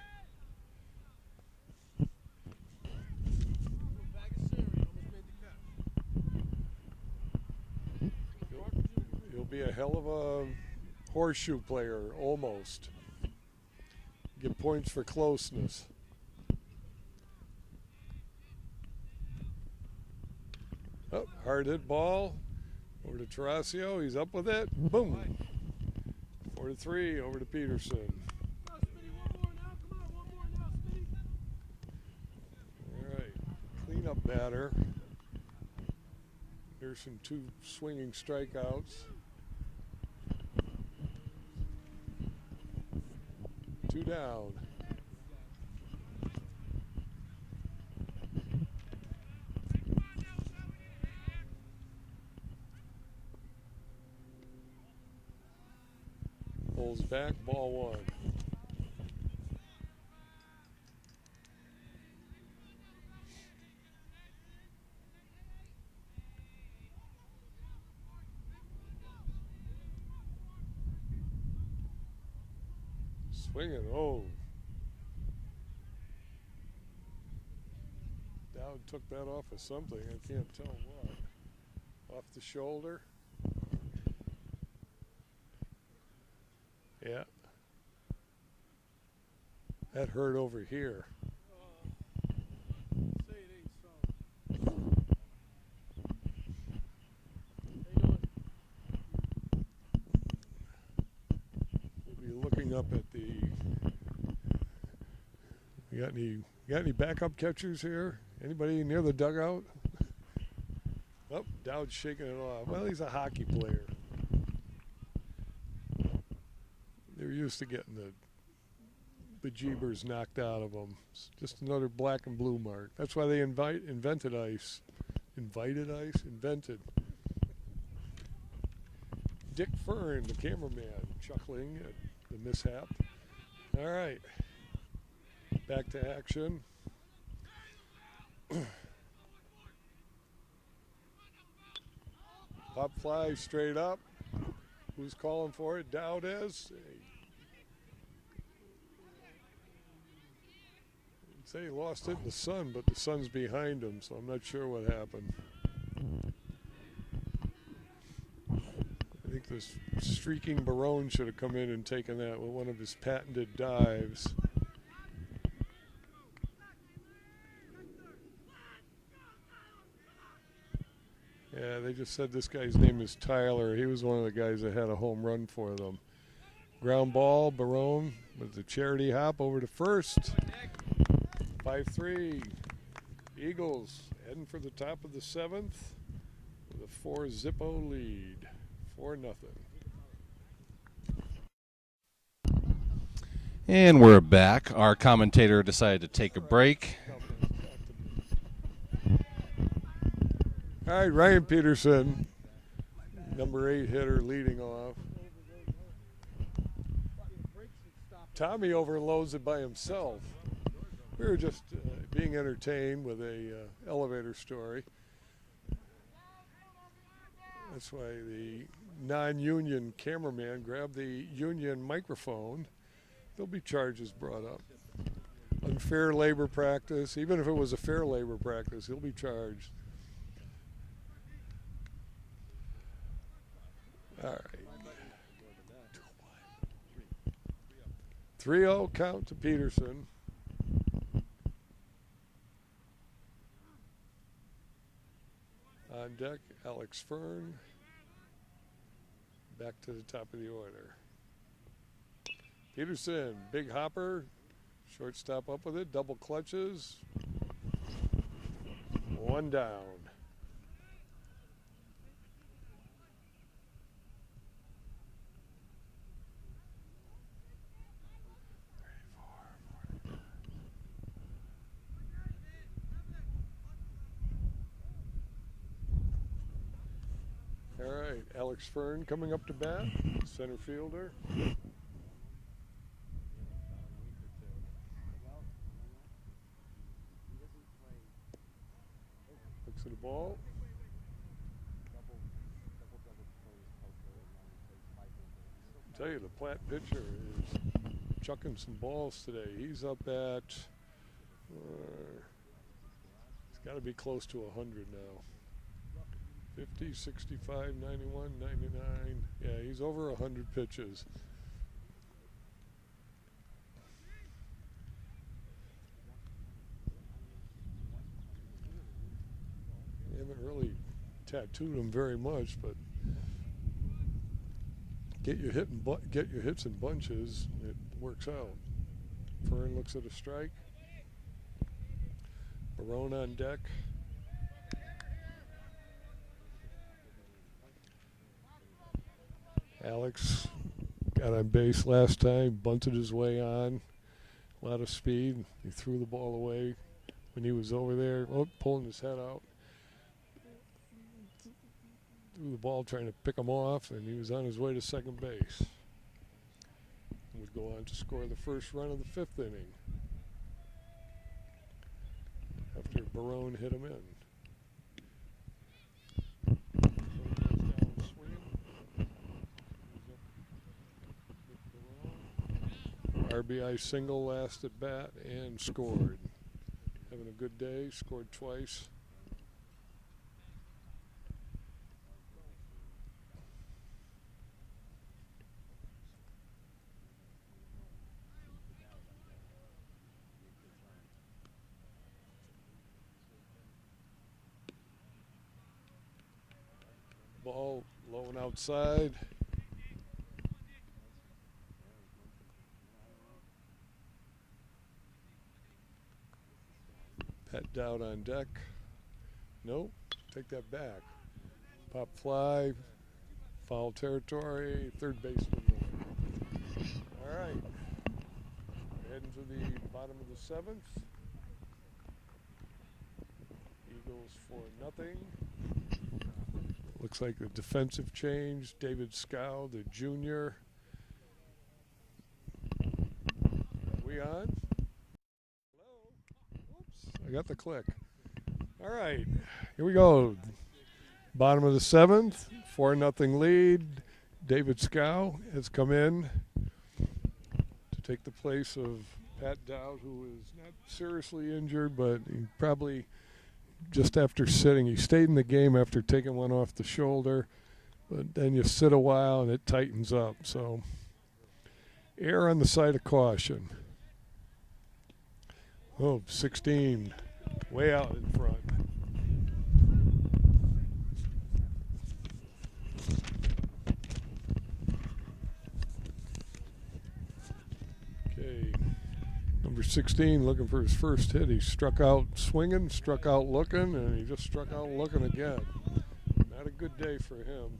He'll be a hell of a horseshoe player, almost. Get points for closeness. Oh, hard hit ball. Over to Tarasio, he's up with it. Boom. 4-3 over to Peterson. All right, cleanup batter. Here's some 2 swinging strikeouts. 2 down. Pulls back, ball 1. Swinging, oh. Dowd took that off of something, I can't tell what. Off the shoulder. Yeah. That hurt over here. Say it ain't so. We'll be looking up at the. You got any backup catchers here? Anybody near the dugout? Oh, Dowd's shaking it off. Well, he's a hockey player. They're used to getting the bejeebers knocked out of them. It's just another black and blue mark. That's why they invented ice. Invented. Dick Fern, the cameraman, chuckling at the mishap. All right. Back to action. Pop fly straight up. Who's calling for it? Dowd is. He'd say he lost it in the sun, but the sun's behind him, so I'm not sure what happened. I think this streaking Barone should have come in and taken that with one of his patented dives. Yeah, they just said this guy's name is Tyler. He was one of the guys that had a home run for them. Ground ball, Barone with the charity hop over to first. 5-3. Eagles heading for the top of the seventh with a 4-zippo lead. 4-0. And we're back. Our commentator decided to take a break. All right, Ryan Peterson, number 8 hitter, leading off. Tommy overloads it by himself. We were just being entertained with a elevator story. That's why the non-union cameraman grabbed the union microphone. There'll be charges brought up. Unfair labor practice. Even if it was a fair labor practice, he'll be charged. All right. 3-0 count to Peterson. On deck, Alex Fern. Back to the top of the order. Peterson, big hopper. Shortstop up with it, double clutches. 1 down. All right, Alex Fern coming up to bat, center fielder. Looks at the ball. I'll tell you, the Platt pitcher is chucking some balls today. He's up at, he's got to be close to 100 now. 50, 65, 91, 99. Yeah, he's over 100 pitches. We haven't really tattooed him very much, but get your hits in bunches. It works out. Fern looks at a strike. Barone on deck. Alex got on base last time, bunted his way on. A lot of speed. He threw the ball away when he was over there. Oh, pulling his head out. Threw the ball trying to pick him off, and he was on his way to second base. Would go on to score the first run of the 5th inning after Barone hit him in. RBI single last at bat and scored. Having a good day, scored twice. Ball low and outside. Pat Dowd on deck. Nope. Take that back. Pop fly. Foul territory. Third baseman. All right. We're heading to the bottom of the 7th. Eagles 4-0. Looks like a defensive change. David Scow, the junior. Are we on? I got the click. All right, here we go. Bottom of the 7th, 4-0 lead. David Scow has come in to take the place of Pat Dowd, who is not seriously injured, but he probably just after sitting. He stayed in the game after taking one off the shoulder, but then you sit a while and it tightens up. So err on the side of caution. Oh, 16, way out in front. 16 looking for his first hit. He struck out swinging, struck out looking, and he just struck out looking again. Not a good day for him,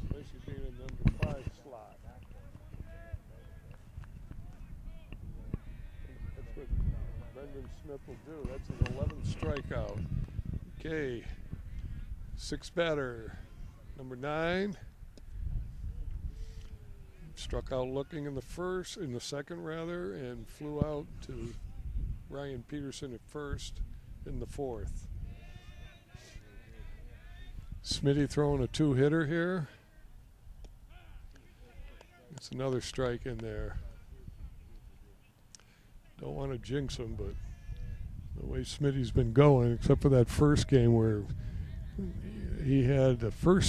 especially being in the number 5 slot. That's what Brendan Smith will do. That's his 11th strikeout. Okay, 6th batter, number 9. Struck out looking in the second rather, and flew out to Ryan Peterson at first in the 4th. Smitty throwing a 2-hitter here. It's another strike in there. Don't want to jinx him, but the way Smitty's been going, except for that first game where he had 4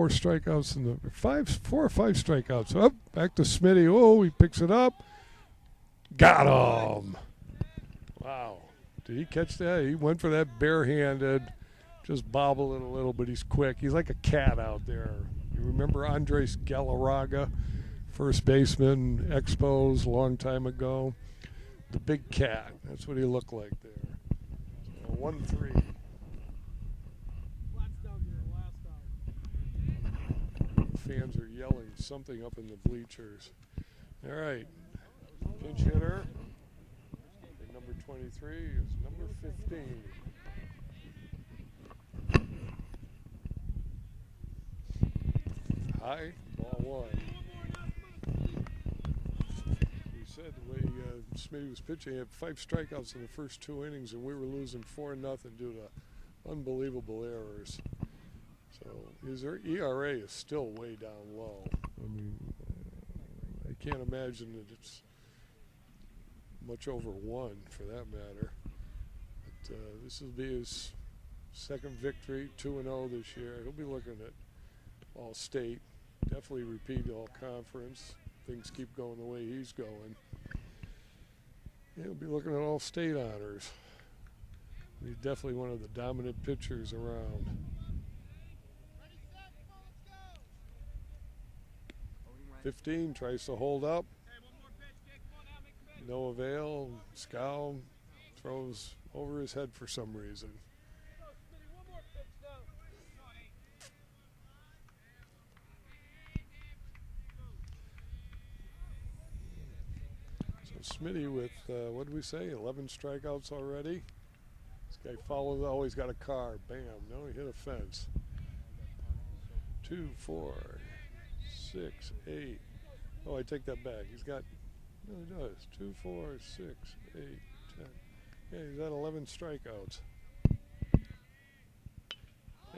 strikeouts in the 4 or 5 strikeouts. Up back to Smitty. Oh, he picks it up. Got him. Wow. Did he catch that? He went for that barehanded. Just bobble it a little, but he's quick. He's like a cat out there. You remember Andres Galarraga, first baseman, Expos, a long time ago? The big cat. That's what he looked like there. So 1-3. Fans are yelling something up in the bleachers. All right. Pinch hitter. And number 23 is number 15. High, ball 1. He said the way Smitty was pitching, he had 5 strikeouts in the first 2 innings, and we were losing 4-0 due to unbelievable errors. So his ERA is still way down low. I mean, I can't imagine that it's much over 1 for that matter. But this will be his 2nd victory, 2-0 this year. He'll be looking at All-State, definitely repeat All-Conference. Things keep going the way he's going. He'll be looking at All-State honors. He's definitely one of the dominant pitchers around. 15 tries to hold up. No avail. Scow throws over his head for some reason. So Smitty with, what did we say, 11 strikeouts already? This guy follows, always got a car. Bam. No, he hit a fence. 2, 4, 6, 8. Oh, I take that back. He's got, no, he does. 2, 4, 6, 8, 10. Yeah, he's at 11 strikeouts.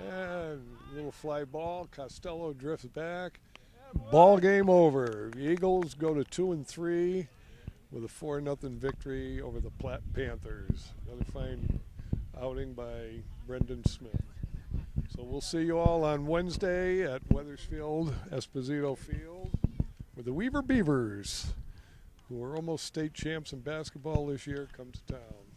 And little fly ball. Costello drifts back. Ball game over. The Eagles go to 2-3 with a 4-0 victory over the Platt Panthers. Another fine outing by Brendan Smith. So we'll see you all on Wednesday at Wethersfield Esposito Field where the Weaver Beavers, who are almost state champs in basketball this year, come to town.